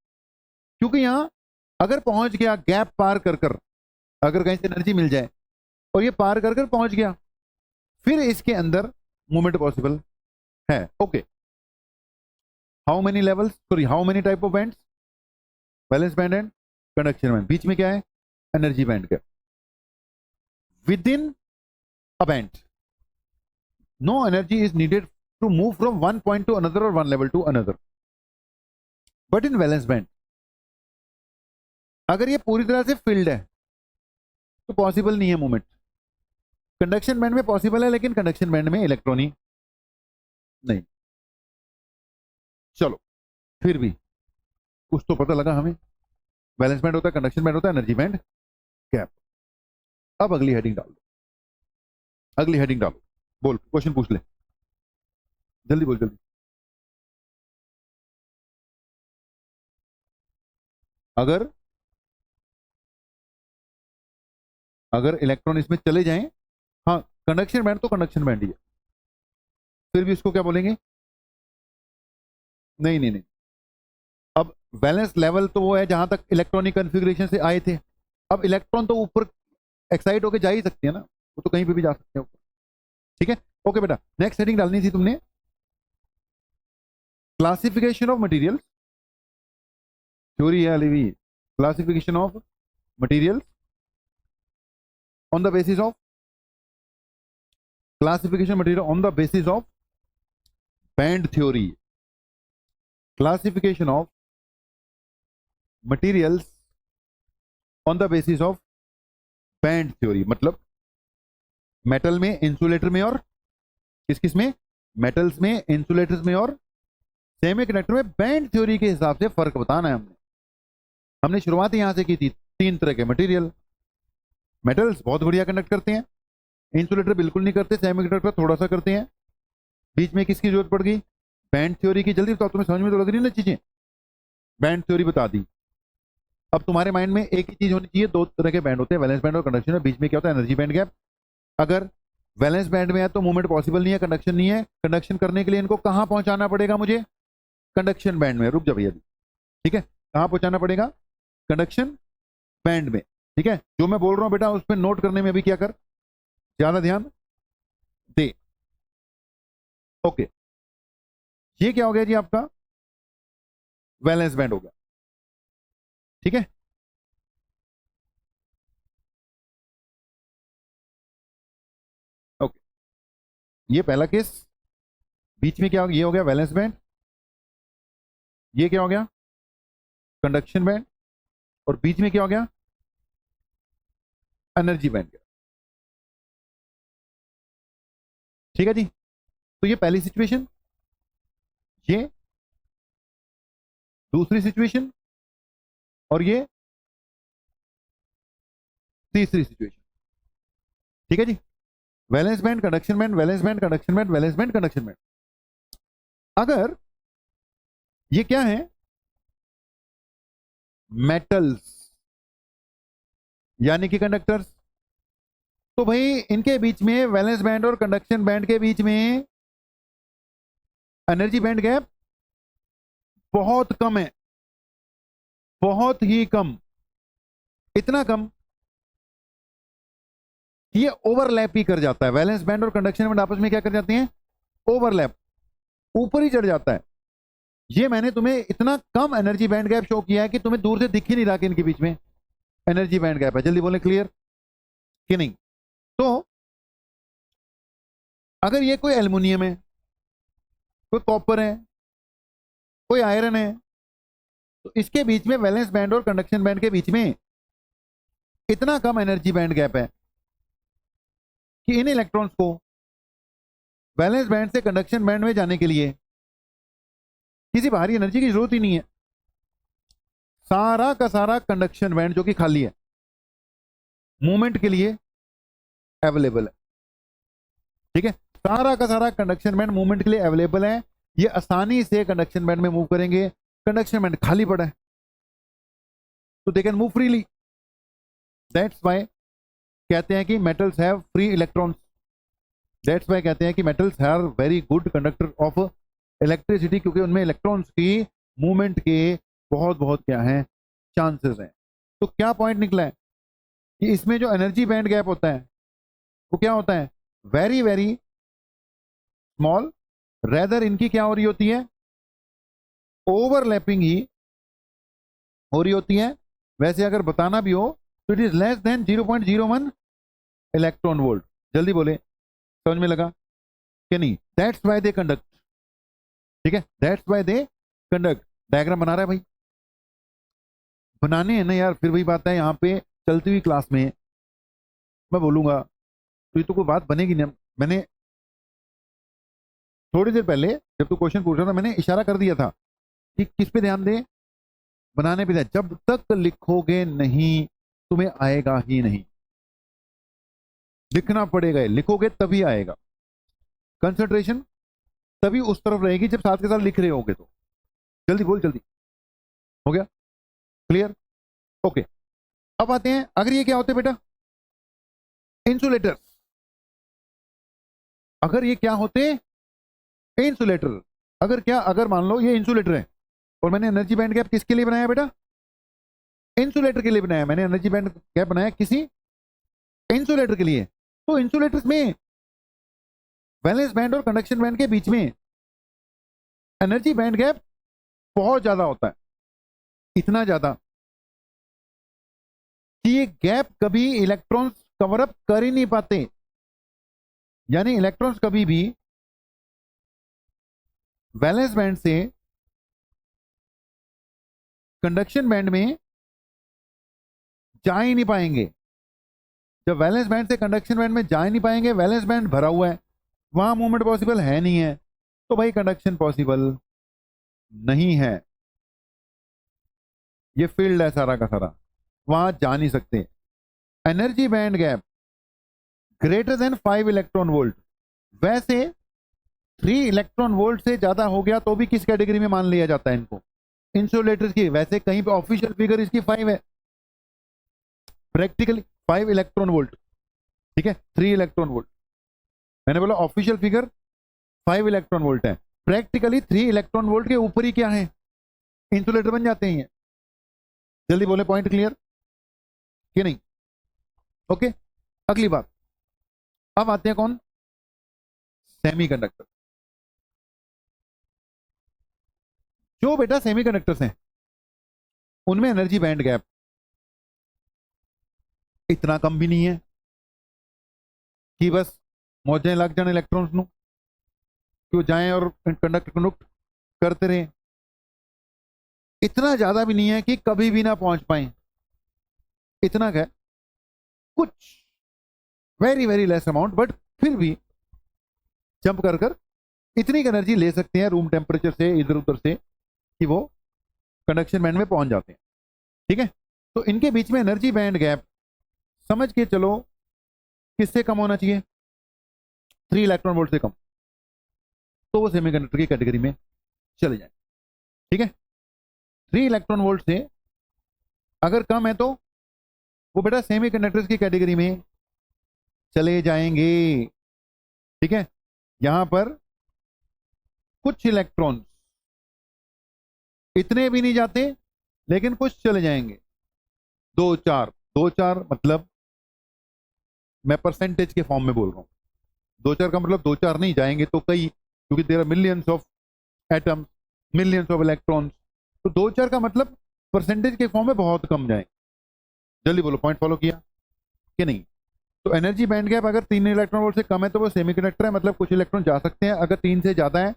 क्योंकि यहां अगर पहुंच गया गैप पार कर कर, अगर कहीं से एनर्जी मिल जाए और ये पार कर कर पहुंच गया, फिर इसके अंदर मूवमेंट पॉसिबल है। Okay, how many levels, sorry how many type of bands, balance band and conduction band, बीच में क्या है, एनर्जी बैंड का। Within a band no energy is needed to move from one point to another और one level to another, but in balance band अगर ये पूरी तरह से फिल्ड है तो पॉसिबल नहीं है मूवमेंट। कंडक्शन बैंड में पॉसिबल है, लेकिन कंडक्शन बैंड में इलेक्ट्रॉन ही नहीं। चलो फिर भी कुछ तो पता लगा हमें, बैलेंस बैंड होता है, कंडक्शन बैंड होता है, एनर्जी बैंड गैप। अब अगली हेडिंग डाल दो, अगली हेडिंग डालो, बोल क्वेश्चन पूछ ले, जल्दी बोल जल्दी। अगर अगर इलेक्ट्रॉन इसमें चले जाएं, हाँ कंडक्शन बैंड तो कंडक्शन बैंड ही है, फिर भी उसको क्या बोलेंगे, नहीं नहीं नहीं, अब वैलेंस लेवल तो वो है जहां तक इलेक्ट्रॉनिक कन्फिग्रेशन से आए थे, अब इलेक्ट्रॉन तो ऊपर एक्साइट होकर जा ही सकते हैं ना, वो तो कहीं पे भी जा सकते हैं ऊपर। ठीक है, ओके बेटा, नेक्स्ट हेडिंग डालनी थी तुमने, क्लासिफिकेशन ऑफ मटेरियल्स, थ्योरी है Ali, classification of materials on the basis of, classification material on the basis of band theory, classification of materials on the basis of band theory, मतलब मेटल में, इंसुलेटर में और किस किस में, मेटल्स में, इंसुलेटर्स में और सेमीकंडक्टर में बैंड थ्योरी के हिसाब से फर्क बताना है हमने। हमने शुरुआत यहां से की थी, तीन तरह के मटेरियल, मेटल्स बहुत बढ़िया कंडक्ट करते हैं, इंसुलेटर बिल्कुल नहीं करते, सेमीकंडक्टर थोड़ा सा करते हैं, बीच में किसकी जरूरत पड़ गई, बैंड थ्योरी की। जल्दी बताओ, तुम्हें समझ में तो लग रही है ना चीजें, बैंड थ्योरी बता दी। अब तुम्हारे माइंड में एक ही चीज होनी चाहिए, दो तरह के बैंड होते हैं, वैलेंस बैंड और कंडक्शन बैंड, बीच में क्या होता है, एनर्जी बैंड गैप। अगर वैलेंस बैंड में है तो मूवमेंट पॉसिबल नहीं है, कंडक्शन नहीं है, कंडक्शन करने के लिए इनको कहां पहुंचाना पड़ेगा मुझे, कंडक्शन बैंड में। रुक जा भैया, ठीक है, कहां पहुंचाना पड़ेगा, कंडक्शन बैंड में। ठीक है, जो मैं बोल रहा हूं बेटा उस पर नोट करने में भी क्या कर, ज्यादा ध्यान दे। ओके, ये क्या हो गया जी आपका, वैलेंस बैंड हो गया। ठीक है, ओके, ये पहला केस, बीच में क्या हो गया, ये हो गया वैलेंस बैंड, ये क्या हो गया, कंडक्शन बैंड, और बीच में क्या हो गया, एनर्जी बैंड। ठीक है जी, तो ये पहली सिचुएशन, ये दूसरी सिचुएशन, और ये तीसरी सिचुएशन। ठीक है जी, valence band, conduction band, valence band, conduction band, valence band, conduction band. अगर ये क्या है, मेटल्स यानी कि कंडक्टर्स, तो भाई इनके बीच में, वैलेंस बैंड और कंडक्शन बैंड के बीच में एनर्जी बैंड गैप बहुत कम है, बहुत ही कम, इतना कम कि ये ओवरलैप ही कर जाता है। वैलेंस बैंड और कंडक्शन बैंड आपस में क्या कर जाते हैं, ओवरलैप, ऊपर ही चढ़ जाता है। ये मैंने तुम्हें इतना कम एनर्जी बैंड गैप शो किया है कि तुम्हें दूर से दिख ही नहीं रहा कि इनके बीच में एनर्जी बैंड गैप है। जल्दी बोले, क्लियर कि नहीं। तो अगर ये कोई एल्युमिनियम है, कोई कॉपर है, कोई आयरन है, तो इसके बीच में वैलेंस बैंड और कंडक्शन बैंड के बीच में इतना कम एनर्जी बैंड गैप है कि इन इलेक्ट्रॉन्स को वैलेंस बैंड से कंडक्शन बैंड में जाने के लिए किसी बाहरी एनर्जी की जरूरत ही नहीं है। सारा का सारा कंडक्शन बैंड जो कि खाली है, मूवमेंट के लिए अवेलेबल है। ठीक है, सारा का सारा कंडक्शन बैंड मूवमेंट के लिए अवेलेबल है, ये आसानी से कंडक्शन बैंड में मूव करेंगे। कंडक्शन बैंड खाली पड़ा है तो they can move freely. That's why कहते हैं कि metals have free electrons. That's why कहते हैं कि metals are very good conductor of electricity, क्योंकि उनमें इलेक्ट्रॉन्स की मूवमेंट के बहुत बहुत क्या है चांसेस हैं। तो क्या पॉइंट निकला है कि इसमें जो एनर्जी बैंड गैप होता है वो क्या होता है, वेरी वेरी स्मॉल। रेदर इनकी क्या हो रही होती है, ओवरलैपिंग ही हो रही होती है। वैसे अगर बताना भी हो तो it is less than 0.01 electron volt. जल्दी बोले, समझ में लगा कि नहीं? That's why they conduct. ठीक है, that's why they conduct. Diagram बना रहा है भाई, बनाने हैं ना यार। फिर वही बात है, यहाँ पे चलती हुई क्लास में मैं बोलूंगा तो ये तो कोई बात बनेगी नहीं। मैंने थोड़ी देर पहले जब तू क्वेश्चन पूछ रहा था मैंने इशारा कर दिया था कि किस पे ध्यान दे, बनाने पे ध्यान। जब तक लिखोगे नहीं तुम्हें आएगा ही नहीं, लिखना पड़ेगा। लिखोगे तभी आएगा। कंसंट्रेशन तभी उस तरफ रहेगी जब साथ के साथ लिख रहे होगे। तो जल्दी बोल, जल्दी। हो गया क्लियर? ओके, अब आते हैं, अगर ये क्या होते बेटा, इंसुलेटर। अगर ये क्या होते, इंसुलेटर। अगर मान लो ये इंसुलेटर है और मैंने एनर्जी बैंड गैप किसके लिए बनाया बेटा, इंसुलेटर के लिए बनाया। मैंने एनर्जी बैंड गैप बनाया किसी इंसुलेटर के लिए। तो इंसुलेटर्स में वैलेंस बैंड और कंडक्शन बैंड के बीच में एनर्जी बैंड गैप बहुत ज्यादा होता है। इतना ज्यादा कि ये गैप कभी इलेक्ट्रॉन्स कवर अप कर ही नहीं पाते। यानी इलेक्ट्रॉन्स कभी भी वैलेंस बैंड से कंडक्शन बैंड में जा ही नहीं पाएंगे। जब वैलेंस बैंड से कंडक्शन बैंड में जा ही नहीं पाएंगे, वैलेंस बैंड भरा हुआ है, वहां मूवमेंट पॉसिबल है नहीं है, तो भाई कंडक्शन पॉसिबल नहीं है। ये फील्ड है सारा का सारा, वहां जा नहीं सकते। Energy band gap greater than 5 electron volt. वैसे 3 इलेक्ट्रॉन वोल्ट से ज्यादा हो गया तो भी किस कैटेगरी में मान लिया जाता है इनको, इंसुलेटर्स की। वैसे कहीं पे ऑफिशियल फिगर इसकी 5 है, प्रैक्टिकली 5 इलेक्ट्रॉन वोल्ट। ठीक है, 3 इलेक्ट्रॉन वोल्ट। मैंने बोला ऑफिशियल फिगर 5 इलेक्ट्रॉन वोल्ट है, प्रैक्टिकली 3 इलेक्ट्रॉन वोल्ट के ऊपर ही क्या है, इंसुलेटर बन जाते हैं। जल्दी बोले, पॉइंट क्लियर कि नहीं? ओके, अगली बात। अब आते हैं कौन, सेमीकंडक्टर। जो बेटा सेमीकंडक्टर्स हैं उनमें एनर्जी बैंड गैप इतना कम भी नहीं है कि बस मौजें लग जाने इलेक्ट्रॉन्स नु कि जाएं और कंडक्ट करते रहे। इतना ज्यादा भी नहीं है कि कभी भी ना पहुंच पाए। इतना क्या, कुछ very very less amount, but फिर भी जंप कर इतनी एनर्जी ले सकते हैं रूम टेम्परेचर से इधर उधर से कि वो कंडक्शन बैंड में पहुंच जाते हैं। ठीक है, तो इनके बीच में एनर्जी बैंड गैप समझ के चलो किससे कम होना चाहिए, 3 इलेक्ट्रॉन वोल्ट से कम, तो वो सेमीकंडक्टर की कैटेगरी में चले जाए। ठीक है, 3 इलेक्ट्रॉन वोल्ट से अगर कम है तो वो बेटा सेमीकंडक्टर्स की कैटेगरी में चले जाएंगे। ठीक है, यहां पर कुछ इलेक्ट्रॉन इतने भी नहीं जाते लेकिन कुछ चले जाएंगे, 2-4 मतलब मैं परसेंटेज के फॉर्म में बोल रहा हूं। 2-4 का मतलब 2-4 नहीं जाएंगे तो कई, क्योंकि there are millions of atoms, millions of electrons. तो 2-4 का मतलब परसेंटेज के फॉर्म में बहुत कम जाए। जल्दी बोलो, पॉइंट फॉलो किया कि नहीं? तो एनर्जी बैंड गैप अगर 3 इलेक्ट्रॉन वोल्ट से कम है तो वो सेमीकंडक्टर है, मतलब कुछ इलेक्ट्रॉन जा सकते हैं। अगर 3 से ज्यादा है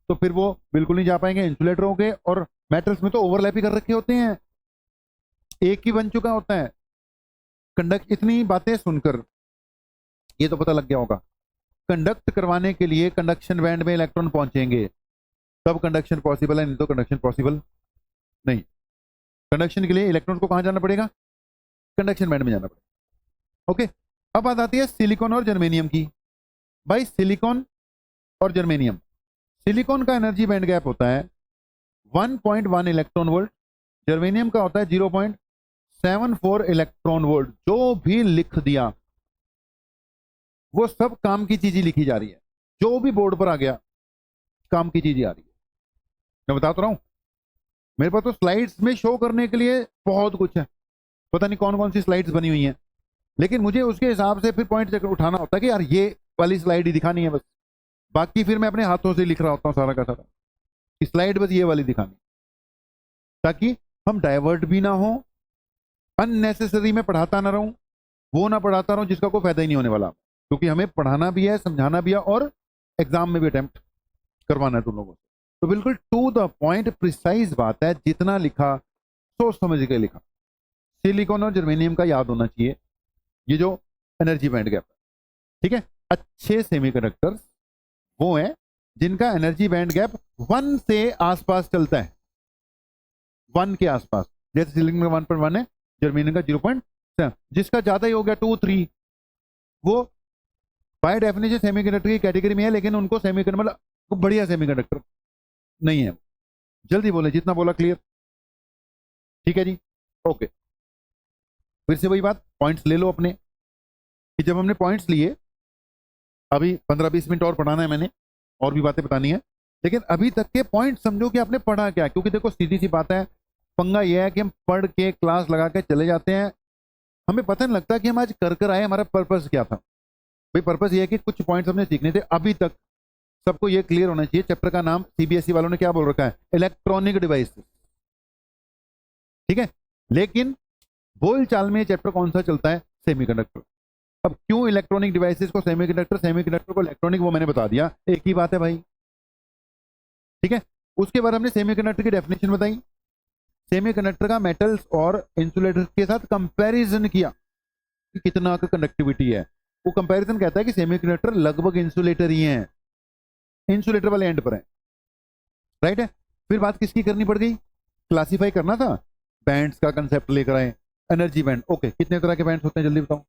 तो फिर वो बिल्कुल नहीं जा पाएंगे, इंसुलेटर हो गए। और मेटल्स में तो ओवरलैप ही कर रखे होते हैं, एक ही बन चुका होता है। कंडक्ट, इतनी बातें सुनकर ये तो पता लग गया होगा, कंडक्ट करवाने के लिए कंडक्शन बैंड में इलेक्ट्रॉन पहुंचेंगे तब कंडक्शन पॉसिबल है, नहीं तो कंडक्शन पॉसिबल नहीं। कंडक्शन के लिए इलेक्ट्रॉन को कहां जाना पड़ेगा, कंडक्शन बैंड में जाना पड़ेगा। ओके, अब बात आती है सिलिकॉन और जर्मेनियम की। भाई सिलिकॉन और जर्मेनियम सिलिकॉन का एनर्जी बैंड गैप होता है 1.1 इलेक्ट्रॉन वोल्ट, जर्मेनियम का होता है 0.74 इलेक्ट्रॉन वोल्ट। जो भी लिख दिया वो सब काम की चीज ही लिखी जा रही है, जो भी बोर्ड पर आ गया काम की चीज ही आ रही है। मैं बता तो रहा हूं, मेरे पास तो स्लाइड्स में शो करने के लिए बहुत कुछ है, पता नहीं कौन कौन सी स्लाइड्स बनी हुई हैं, लेकिन मुझे उसके हिसाब से फिर पॉइंट उठाना होता है कि यार ये वाली स्लाइड ही दिखानी है बस, बाकी फिर मैं अपने हाथों से लिख रहा होता हूँ सारा का सारा, स्लाइड बस ये वाली दिखानी, ताकि हम डाइवर्ट भी ना हो, अननेसेसरी में पढ़ाता ना रहूं, वो ना पढ़ाता रहूं जिसका कोई फायदा ही नहीं होने वाला, क्योंकि हमें पढ़ाना भी है, समझाना भी है और एग्जाम में भी अटेम्प्ट करवाना है तुम लोगों से। तो बिल्कुल टू द पॉइंट प्रिसाइज बात है, जितना लिखा सोच समझ के लिखा। सिलिकॉन और जर्मेनियम का याद होना चाहिए ये जो एनर्जी बैंड गैप है, ठीक है। अच्छे सेमीकंडक्टर्स वो हैं जिनका एनर्जी बैंड गैप 1 से आसपास चलता है, 1 के आसपास, जैसे सिलिकॉन का 1.1 है, जर्मेनियम का 0.7, जिसका ज्यादा ही हो गया 2, 3, वो बाय डेफिनेशन सेमीकंडक्टर की कैटेगरी में है, लेकिन उनको सेमीकंडक्टर मतलब बढ़िया सेमीकंडक्टर नहीं है। जल्दी बोले, जितना बोला क्लियर, ठीक है जी, ओके। फिर से वही बात, पॉइंट्स ले लो अपने, कि जब हमने पॉइंट्स लिए, अभी 15-20 मिनट और पढ़ाना है मैंने, और भी बातें बतानी है, लेकिन अभी तक के पॉइंट समझो कि आपने पढ़ा क्या, क्योंकि देखो सीधी सी बात है, पंगा यह है कि हम पढ़ के क्लास लगा के चले जाते हैं, हमें पता नहीं लगता कि हम आज कर आए, हमारा पर्पस क्या था। भाई पर्पस ये है कि कुछ पॉइंट्स हमने सीखने थे, अभी तक सबको ये क्लियर होना चाहिए। चैप्टर का नाम सीबीएसई वालों ने क्या बोल रखा है, इलेक्ट्रॉनिक डिवाइस, ठीक है, लेकिन बोल चाल में चैप्टर कौन सा चलता है, सेमीकंडक्टर। अब क्यों इलेक्ट्रॉनिक डिवाइसेस को सेमीकंडक्टर, सेमीकंडक्टर को इलेक्ट्रॉनिक, वो मैंने बता दिया, एक ही बात है भाई, ठीक है। उसके बाद हमने सेमीकंडक्टर की डेफिनेशन बताई, सेमीकंडक्टर का मेटल्स और इंसुलेटर के साथ कंपैरिजन किया कि कितना का कंडक्टिविटी है। वो कंपैरिजन कहता है कि सेमीकंडक्टर लगभग इंसुलेटर ही हैं, इंसुलेटर वाले एंड पर है, राइट है। फिर बात किसकी करनी पड़ गई, क्लासिफाई करना था, बैंड्स का कंसेप्ट लेकर आए, एनर्जी बैंड, ओके। कितने तरह के बैंड्स होते हैं जल्दी बताओ,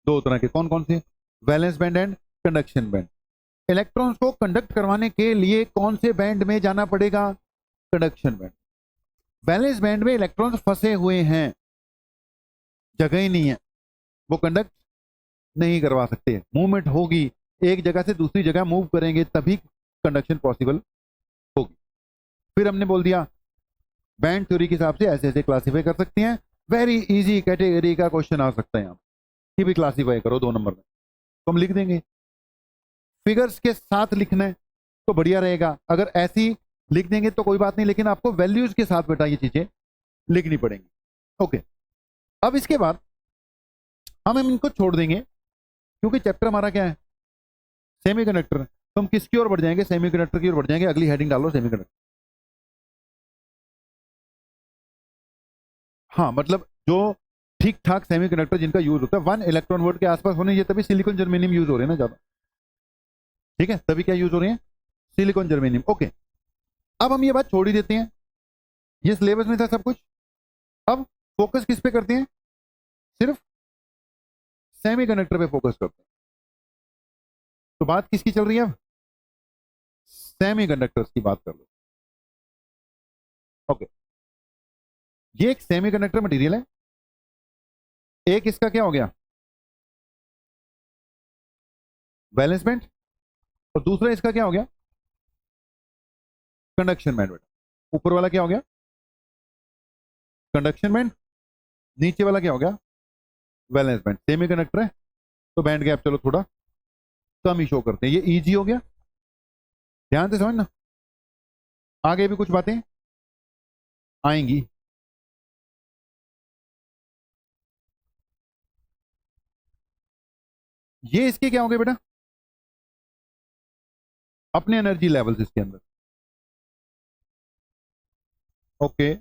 2 तरह के, कौन कौन से, valence band and conduction band. Electrons को कंडक्ट करवाने के लिए कौन से बैंड में जाना पड़ेगा, कंडक्शन बैंड। वैलेंस बैंड में इलेक्ट्रॉन्स फंसे हुए हैं, जगह ही नहीं है, वो कंडक्ट नहीं करवा सकते, मूवमेंट होगी, एक जगह से दूसरी जगह मूव करेंगे तभी कंडक्शन पॉसिबल होगी। फिर हमने बोल दिया बैंड थ्योरी के हिसाब से ऐसे ऐसे क्लासीफाई कर सकते हैं, वेरी इजी कैटेगरी का क्वेश्चन आ सकता है यहाँ कि भी क्लासीफाई करो 2 नंबर में, तो हम लिख देंगे। फिगर्स के साथ लिखना है तो बढ़िया रहेगा, अगर ऐसी लिख देंगे तो कोई बात नहीं, लेकिन आपको वैल्यूज के साथ बेटा ये चीजें लिखनी पड़ेंगी, ओके। अब इसके बाद हम इनको छोड़ देंगे, क्योंकि चैप्टर हमारा क्या है, सेमीकंडक्टर, तो हम किसकी ओर बढ़ जाएंगे, सेमीकंडक्टर की ओर बढ़ जाएंगे। अगली हेडिंग डालो सेमीकंडक्टर, हाँ, मतलब जो ठीक ठाक सेमीकंडक्टर जिनका यूज होता है 1 इलेक्ट्रॉन वोल्ट के आसपास होने, ये तभी सिलिकॉन जर्मेनियम यूज हो रहे हैं ना ज्यादा, ठीक है, तभी क्या यूज हो रहे हैं, सिलिकॉन जर्मेनियम, ओके। अब हम ये बात छोड़ ही देते हैं, ये सिलेबस में था सब कुछ, अब फोकस किस पे करते हैं, सिर्फ सेमीकंडक्टर पे फोकस करते हैं। तो बात किसकी चल रही है अब, सेमीकंडक्टर्स की बात कर लो, ओके। ये एक सेमीकंडक्टर मटेरियल है, एक इसका क्या हो गया, वैलेंस बैंड, और दूसरा इसका क्या हो गया, कंडक्शन बैंड। बेटा ऊपर वाला क्या हो गया, कंडक्शन बैंड, नीचे वाला क्या हो गया, वैलेंस बैंड। सेमीकंडक्टर है तो बैंड गैप चलो थोड़ा कम ही शो करते हैं, ये इजी हो गया, ध्यान से समझना, आगे भी कुछ बातें आएंगी। ये इसके क्या हो गए बेटा, अपने एनर्जी लेवल्स इसके अंदर, ओके।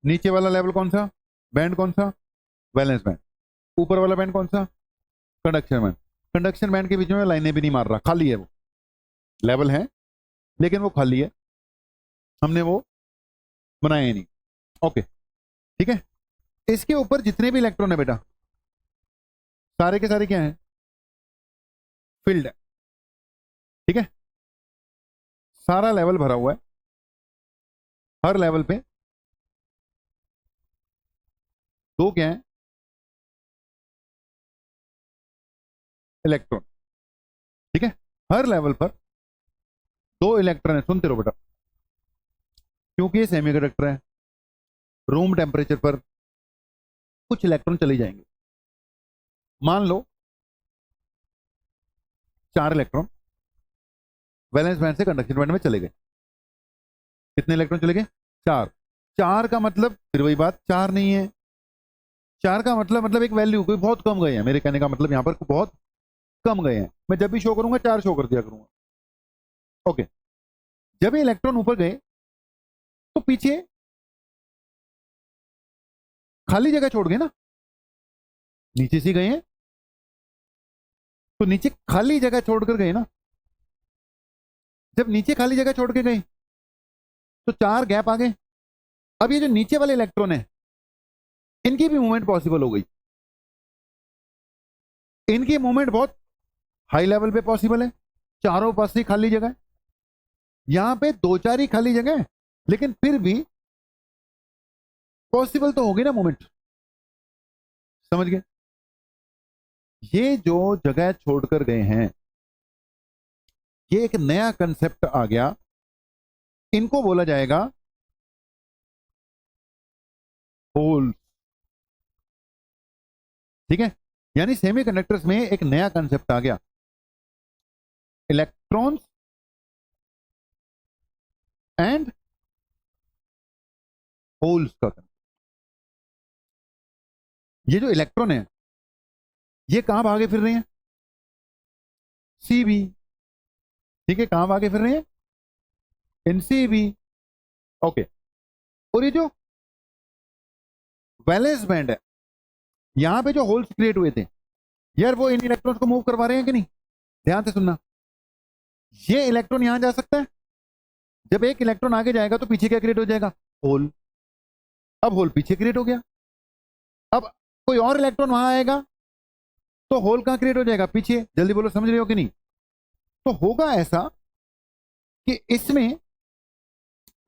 नीचे वाला लेवल कौन सा, बैंड कौन सा, वैलेंस बैंड। ऊपर वाला बैंड कौन सा, कंडक्शन बैंड। कंडक्शन बैंड के बीच में लाइनें भी नहीं मार रहा, खाली है, वो लेवल है लेकिन वो खाली है, हमने वो बनाया ही नहीं, ओके, ठीक है। इसके ऊपर जितने भी इलेक्ट्रॉन है बेटा, सारे के सारे क्या हैं, फिल्ड है, ठीक है, सारा लेवल भरा हुआ है, हर लेवल पे दो क्या है, इलेक्ट्रॉन, ठीक है, हर लेवल पर दो इलेक्ट्रॉन है। सुनते रहो बेटा, क्योंकि ये सेमीकंडक्टर है, रूम टेम्परेचर पर कुछ इलेक्ट्रॉन चले जाएंगे। मान लो 4 इलेक्ट्रॉन वैलेंस बैंड से कंडक्शन बैंड में चले गए। कितने इलेक्ट्रॉन चले गए? 4। 4 का मतलब फिर वही बात, 4 नहीं है। 4 का मतलब एक वैल्यू, कोई बहुत कम गए हैं, मेरे कहने का मतलब यहां पर बहुत कम गए हैं। मैं जब भी शो करूंगा 4 शो कर दिया करूंगा। ओके, जब ये इलेक्ट्रॉन ऊपर गए तो पीछे खाली जगह छोड़ गए ना, नीचे से गए हैं तो नीचे खाली जगह छोड़कर गए ना। जब नीचे खाली जगह छोड़ के गए तो 4 गैप आ गए। अब ये जो नीचे वाले इलेक्ट्रॉन है, इनकी भी मूवमेंट पॉसिबल हो गई। इनकी मूवमेंट बहुत हाई लेवल पे पॉसिबल है, चारों पास ही खाली जगह है। यहां पे 2-4 ही खाली जगह है, लेकिन फिर भी पॉसिबल तो होगी ना मूवमेंट। समझ गए? ये जो जगह छोड़कर गए हैं, ये एक नया कंसेप्ट आ गया, इनको बोला जाएगा होल, ठीक है। यानी सेमीकंडक्टर्स में एक नया कंसेप्ट आ गया, इलेक्ट्रॉन्स एंड होल्स का। ये जो इलेक्ट्रॉन है ये कहां भागे फिर रहे हैं? सीबी, ठीक है, कहां भागे फिर रहे हैं? एनसीबी। ओके, और ये जो वैलेंस बैंड है, यहां पे जो होल्स क्रिएट हुए थे यार, वो इन इलेक्ट्रॉन्स को मूव करवा रहे हैं कि नहीं? ध्यान से सुनना, ये इलेक्ट्रॉन यहां जा सकता है। जब एक इलेक्ट्रॉन आगे जाएगा तो पीछे क्या क्रिएट हो जाएगा? होल। अब होल पीछे क्रिएट हो गया। अब कोई और इलेक्ट्रॉन वहां आएगा तो होल कहां क्रिएट हो जाएगा? पीछे। जल्दी बोलो, समझ रहे हो कि नहीं? तो होगा ऐसा कि इसमें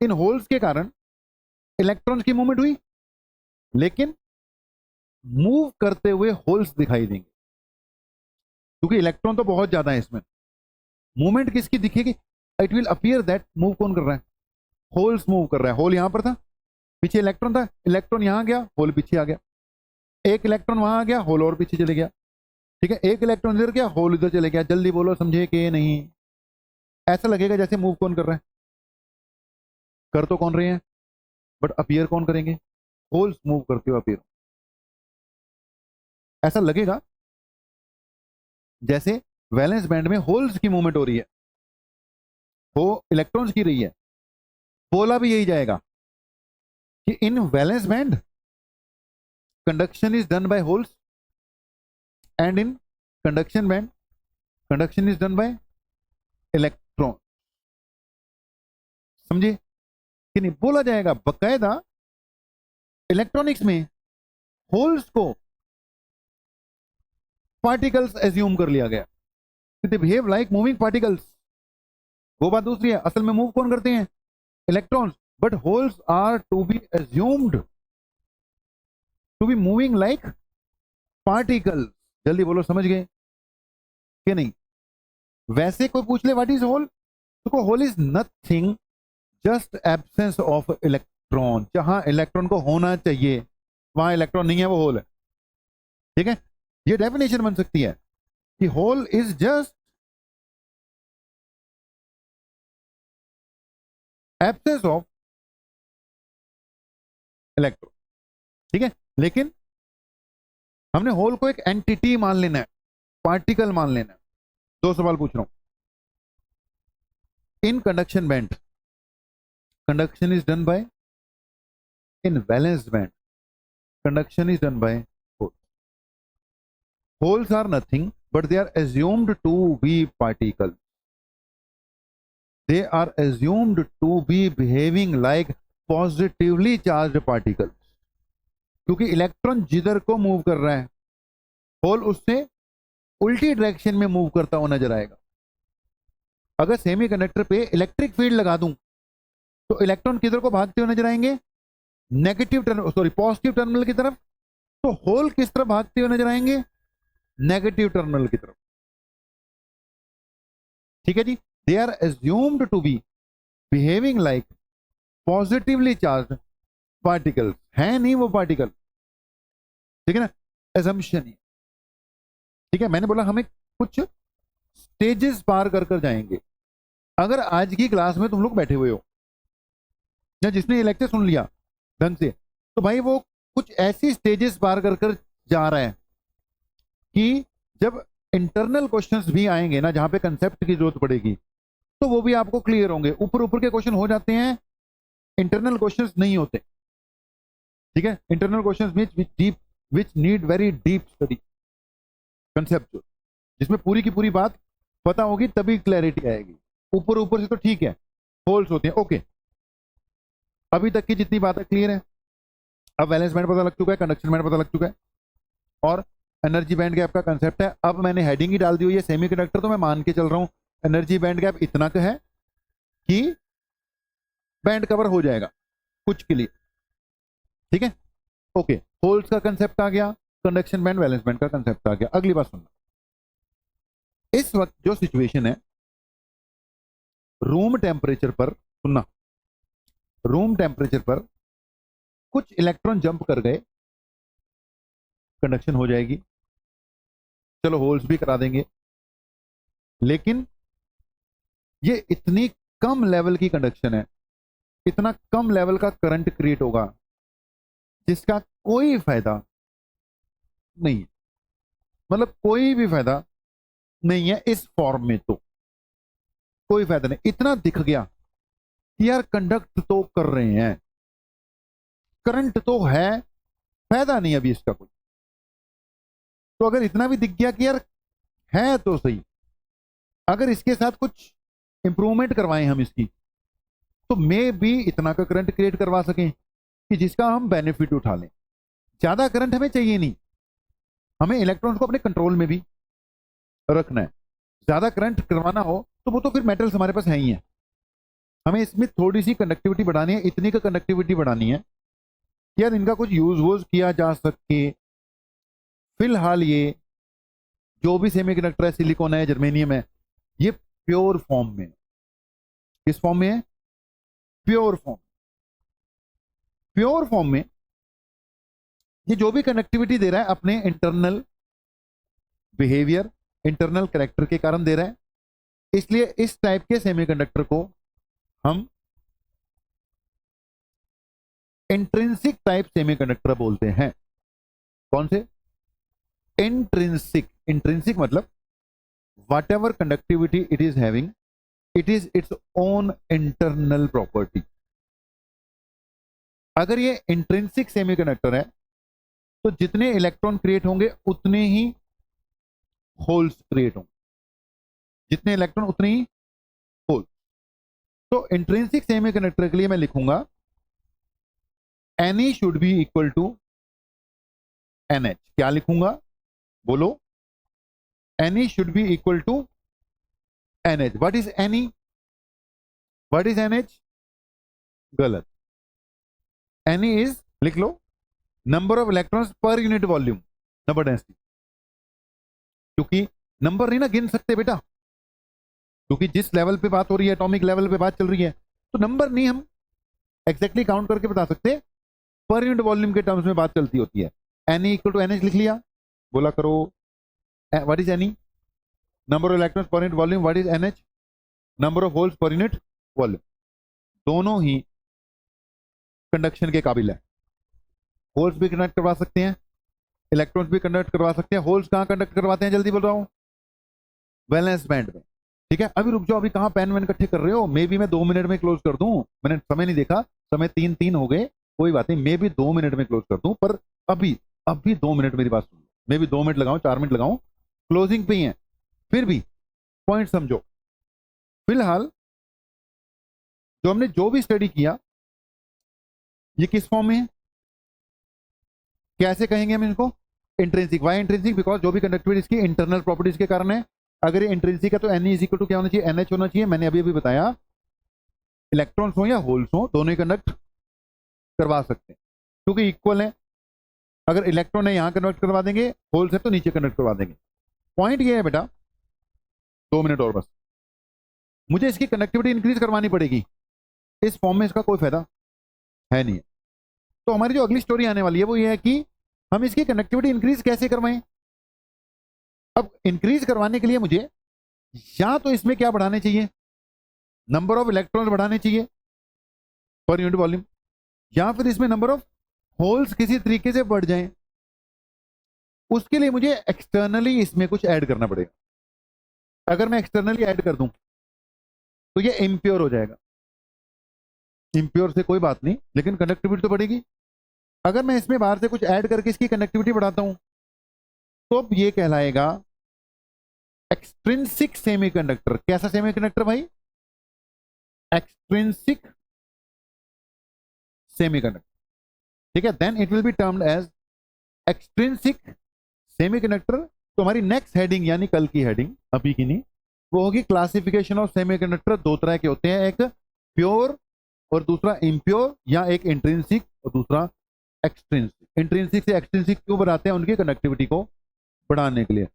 इन होल्स के कारण इलेक्ट्रॉन की मूवमेंट हुई, लेकिन मूव करते हुए होल्स दिखाई देंगे, क्योंकि इलेक्ट्रॉन तो बहुत ज्यादा है इसमें। मूवमेंट किसकी दिखेगी? It will appear that move कौन कर रहा है? होल्स मूव कर रहा है। होल यहां पर था, पीछे इलेक्ट्रॉन था, इलेक्ट्रॉन यहां गया, होल पीछे आ गया। एक इलेक्ट्रॉन वहां आ गया, होल और पीछे चले गया, ठीक है। एक इलेक्ट्रॉन इधर गया, होल इधर चले गया। जल्दी बोलो, समझे कि नहीं? ऐसा लगेगा जैसे मूव कौन कर रहा है, कर तो कौन रहे हैं, बट अपीयर कौन करेंगे? होल्स मूव करते हुए अपीयर। ऐसा लगेगा जैसे वैलेंस बैंड में होल्स की मूवमेंट हो रही है, वो इलेक्ट्रॉन्स की रही है। बोला भी यही जाएगा कि इन valence band conduction is done by holes, and in conduction band conduction is done by electron. समझे कि नहीं? बोला जाएगा बकायदा, इलेक्ट्रॉनिक्स में होल्स को पार्टिकल्स एज्यूम कर लिया गया, they behave like moving particles. वो बात दूसरी है, असल में मूव कौन करते हैं? Electrons, but holes are to be assumed to be moving like particles. जल्दी बोलो, समझ गए कि नहीं? वैसे कोई पूछ ले व्हाट इज होल, तो hole is nothing just absence of electron. जहां इलेक्ट्रॉन को होना चाहिए वहां इलेक्ट्रॉन नहीं है, वो होल है, ठीक है। ये डेफिनेशन बन सकती है कि hole is just absence of electron, ठीक है। लेकिन हमने होल को एक एंटिटी मान लेना है, पार्टिकल मान लेना है। 2 सवाल पूछ रहा हूं। In conduction band conduction is done by, in valence band conduction is done by holes. Holes are nothing, but they are assumed to be particles. They are assumed to be behaving like positively charged particles. क्योंकि इलेक्ट्रॉन जिधर को मूव कर रहा है, होल उससे उल्टी डायरेक्शन में मूव करता हुआ नजर आएगा। अगर सेमीकंडक्टर पे इलेक्ट्रिक फील्ड लगा दूं तो इलेक्ट्रॉन किधर को भागते हुए नजर आएंगे? Negative terminal, sorry positive terminal की तरफ। तो होल किस तरफ भागते हुए नजर आएंगे? नेगेटिव टर्मिनल की तरफ। ठीक है जी। They are assumed to be behaving like positively charge particles. है नहीं वो पार्टिकल, ठीक है ना, एजम्पशन ही। ठीक है, मैंने बोला हमें कुछ स्टेजेस पार कर कर जाएंगे। अगर आज की क्लास में तुम लोग बैठे हुए हो या जिसने ये लेक्चर सुन लिया ढंग से, तो भाई वो कुछ ऐसी स्टेजेस पार कर कर जा रहा है कि जब इंटरनल क्वेश्चंस भी आएंगे ना, जहां पे कंसेप्ट की जरूरत पड़ेगी, तो वो भी आपको क्लियर होंगे। ऊपर ऊपर के क्वेश्चन हो जाते हैं, इंटरनल क्वेश्चंस नहीं होते। ठीक है, internal questions which need very deep study, concept जिसमें पूरी की पूरी बात पता होगी तभी क्लैरिटी आएगी। ऊपर ऊपर से तो ठीक है, होल्स होते हैं। ओके, अभी तक की जितनी बातें क्लियर है। अब वैलेंस बैंड पता लग चुका है, कंडक्शन बैंड पता लग चुका है, और एनर्जी बैंड गैप का कंसेप्ट है। अब मैंने हेडिंग ही डाल दी हुई है सेमीकंडक्टर, तो मैं मान के चल रहा हूं एनर्जी बैंड गैप इतना का है कि बैंड कवर हो जाएगा कुछ के लिए। ठीक है, ओके। होल्स का कंसेप्ट आ गया, कंडक्शन बैंड वैलेंस बैंड का कंसेप्ट आ गया। अगली बात सुनना, इस वक्त जो सिचुएशन है रूम टेम्परेचर पर, सुनना, रूम टेम्परेचर पर कुछ इलेक्ट्रॉन जंप कर गए, कंडक्शन हो जाएगी। चलो होल्स भी करा देंगे, लेकिन ये इतनी कम लेवल की कंडक्शन है, इतना कम लेवल का करंट क्रिएट होगा जिसका कोई फायदा नहीं है। मतलब कोई भी फायदा नहीं है इस फॉर्म में, तो कोई फायदा नहीं। इतना दिख गया कि यार कंडक्ट तो कर रहे हैं, करंट तो है, फायदा नहीं अभी इसका कोई। तो अगर इतना भी दिख गया कि यार है तो सही, अगर इसके साथ कुछ इंप्रूवमेंट करवाएं हम इसकी, तो मे भी इतना का करंट क्रिएट करवा सकें कि जिसका हम बेनिफिट उठा लें। ज्यादा करंट हमें चाहिए नहीं, हमें इलेक्ट्रॉन्स को अपने कंट्रोल में भी रखना है। ज्यादा करंट करवाना हो तो वो तो फिर मेटल्स हमारे पास है ही है, हमें इसमें थोड़ी सी कंडक्टिविटी बढ़ानी है, इतनी का कंडक्टिविटी बढ़ानी है कि यार इनका कुछ यूज वूज किया जा सके। फिलहाल ये जो भी सेमीकंडक्टर है, सिलिकॉन है, जर्मेनियम है, ये प्योर फॉर्म में। किस फॉर्म में है? Pure form. प्योर फॉर्म में ये जो भी कनेक्टिविटी दे रहा है अपने इंटरनल बिहेवियर, इंटरनल कैरेक्टर के कारण दे रहा है। इसलिए इस टाइप के सेमीकंडक्टर को हम इंट्रिंसिक टाइप सेमीकंडक्टर बोलते हैं। कौन से? इंट्रिंसिक। इंट्रिंसिक मतलब whatever conductivity it is having, it is its own internal property। अगर ये इंट्रिंसिक सेमीकंडक्टर है तो जितने इलेक्ट्रॉन क्रिएट होंगे उतने ही होल्स क्रिएट होंगे, जितने इलेक्ट्रॉन उतने ही होल्स। तो इंट्रिंसिक सेमीकंडक्टर के लिए मैं लिखूंगा Ne should be equal to NH। क्या लिखूंगा बोलो? Ne should be equal to NH। What is Ne? What is NH? गलत। Ne is, लिख लो, number of electrons per unit volume, number density. क्योंकि नंबर नहीं ना गिन सकते बेटा, क्योंकि जिस लेवल पे बात हो रही है, एटॉमिक लेवल पे बात चल रही है, तो नंबर नहीं हम एग्जैक्टली काउंट करके बता सकते, पर यूनिट वॉल्यूम के टर्म्स में बात चलती होती है। Ne इक्वल टू NH लिख लिया, बोला करो what is Ne? Number of electrons per unit volume. What is NH? Number of holes पर यूनिट वॉल्यूम। दोनों ही कंडक्शन के काबिल है। होल्स भी कंडक्ट करवा सकते हैं, इलेक्ट्रॉन्स भी कंडक्ट करवा सकते हैं। होल्स कहां कंडक्ट करवाते हैं? जल्दी बोल रहा हूं, वैलेंस बैंड में। ठीक है, अभी रुक जाओ, अभी कहां पेन वैन इकट्ठे कर रहे हो? मे भी मैं 2 मिनट में क्लोज कर दूं, मैंने समय नहीं देखा, समय 3-3 हो गए, कोई बात नहीं, मे भी 2 मिनट में क्लोज कर दूं, पर अभी अभी 2 मिनट मेरी बात सुन लो। मैं भी 2 मिनट लगाऊं, 4 मिनट लगाऊं, क्लोजिंग पे ही है, फिर भी पॉइंट समझो। फिलहाल जो हमने जो भी स्टडी किया, ये किस फॉर्म में है? कैसे कहेंगे हम इसको? इंट्रिंसिक, वाई इंट्रिंसिक, बिकॉज जो भी कंडक्टिविटी इसकी इंटरनल प्रॉपर्टीज के कारण है। अगर ये इंट्रिंसिक है तो एन इज इक्वल टू क्या होना चाहिए, एनएच होना चाहिए। मैंने अभी अभी बताया इलेक्ट्रॉन्स हो या होल्स हो दोनों ही कंडक्ट करवा सकते हैं क्योंकि इक्वल है। अगर इलेक्ट्रॉन है यहाँ कन्वर्ट करवा देंगे, होल्स है तो नीचे कन्वर्ट करवा देंगे। पॉइंट ये है बेटा, 2 मिनट और बस, मुझे इसकी कनेक्टिविटी इंक्रीज करवानी पड़ेगी। इस फॉर्म में इसका कोई फायदा है नहीं है। तो हमारी जो अगली स्टोरी आने वाली है वो ये है कि हम इसकी कनेक्टिविटी इंक्रीज कैसे करवाएं। अब इंक्रीज करवाने के लिए मुझे या तो इसमें क्या बढ़ाने चाहिए, नंबर ऑफ इलेक्ट्रॉन बढ़ाने चाहिए पर यूनिट वॉल्यूम, या फिर इसमें नंबर ऑफ होल्स किसी तरीके से बढ़ जाएं। उसके लिए मुझे एक्सटर्नली इसमें कुछ ऐड करना पड़ेगा। अगर मैं एक्सटर्नली ऐड कर दूं तो ये इम्प्योर हो जाएगा। इम्प्योर से कोई बात नहीं, लेकिन कंडक्टिविटी तो बढ़ेगी। अगर मैं इसमें बाहर से कुछ ऐड करके इसकी कंडक्टिविटी बढ़ाता हूं तो अब ये कहलाएगा एक्सट्रिंसिक सेमीकंडक्टर। कैसा सेमीकंडक्टर भाई, एक्सट्रिंसिक सेमीकंडक्टर, ठीक है। Then it will be termed as extrinsic semiconductor. तो हमारी नेक्स्ट हेडिंग यानी कल की हेडिंग, अभी की नहीं, वो होगी क्लासिफिकेशन ऑफ सेमीकंडक्टर। दो तरह के होते हैं, एक प्योर और दूसरा इम्प्योर, या एक इंट्रिंसिक और दूसरा एक्सट्रिंसिक। इंट्रिंसिक से एक्सट्रिंसिक क्यों बनाते हैं, उनकी कंडक्टिविटी को बढ़ाने के लिए।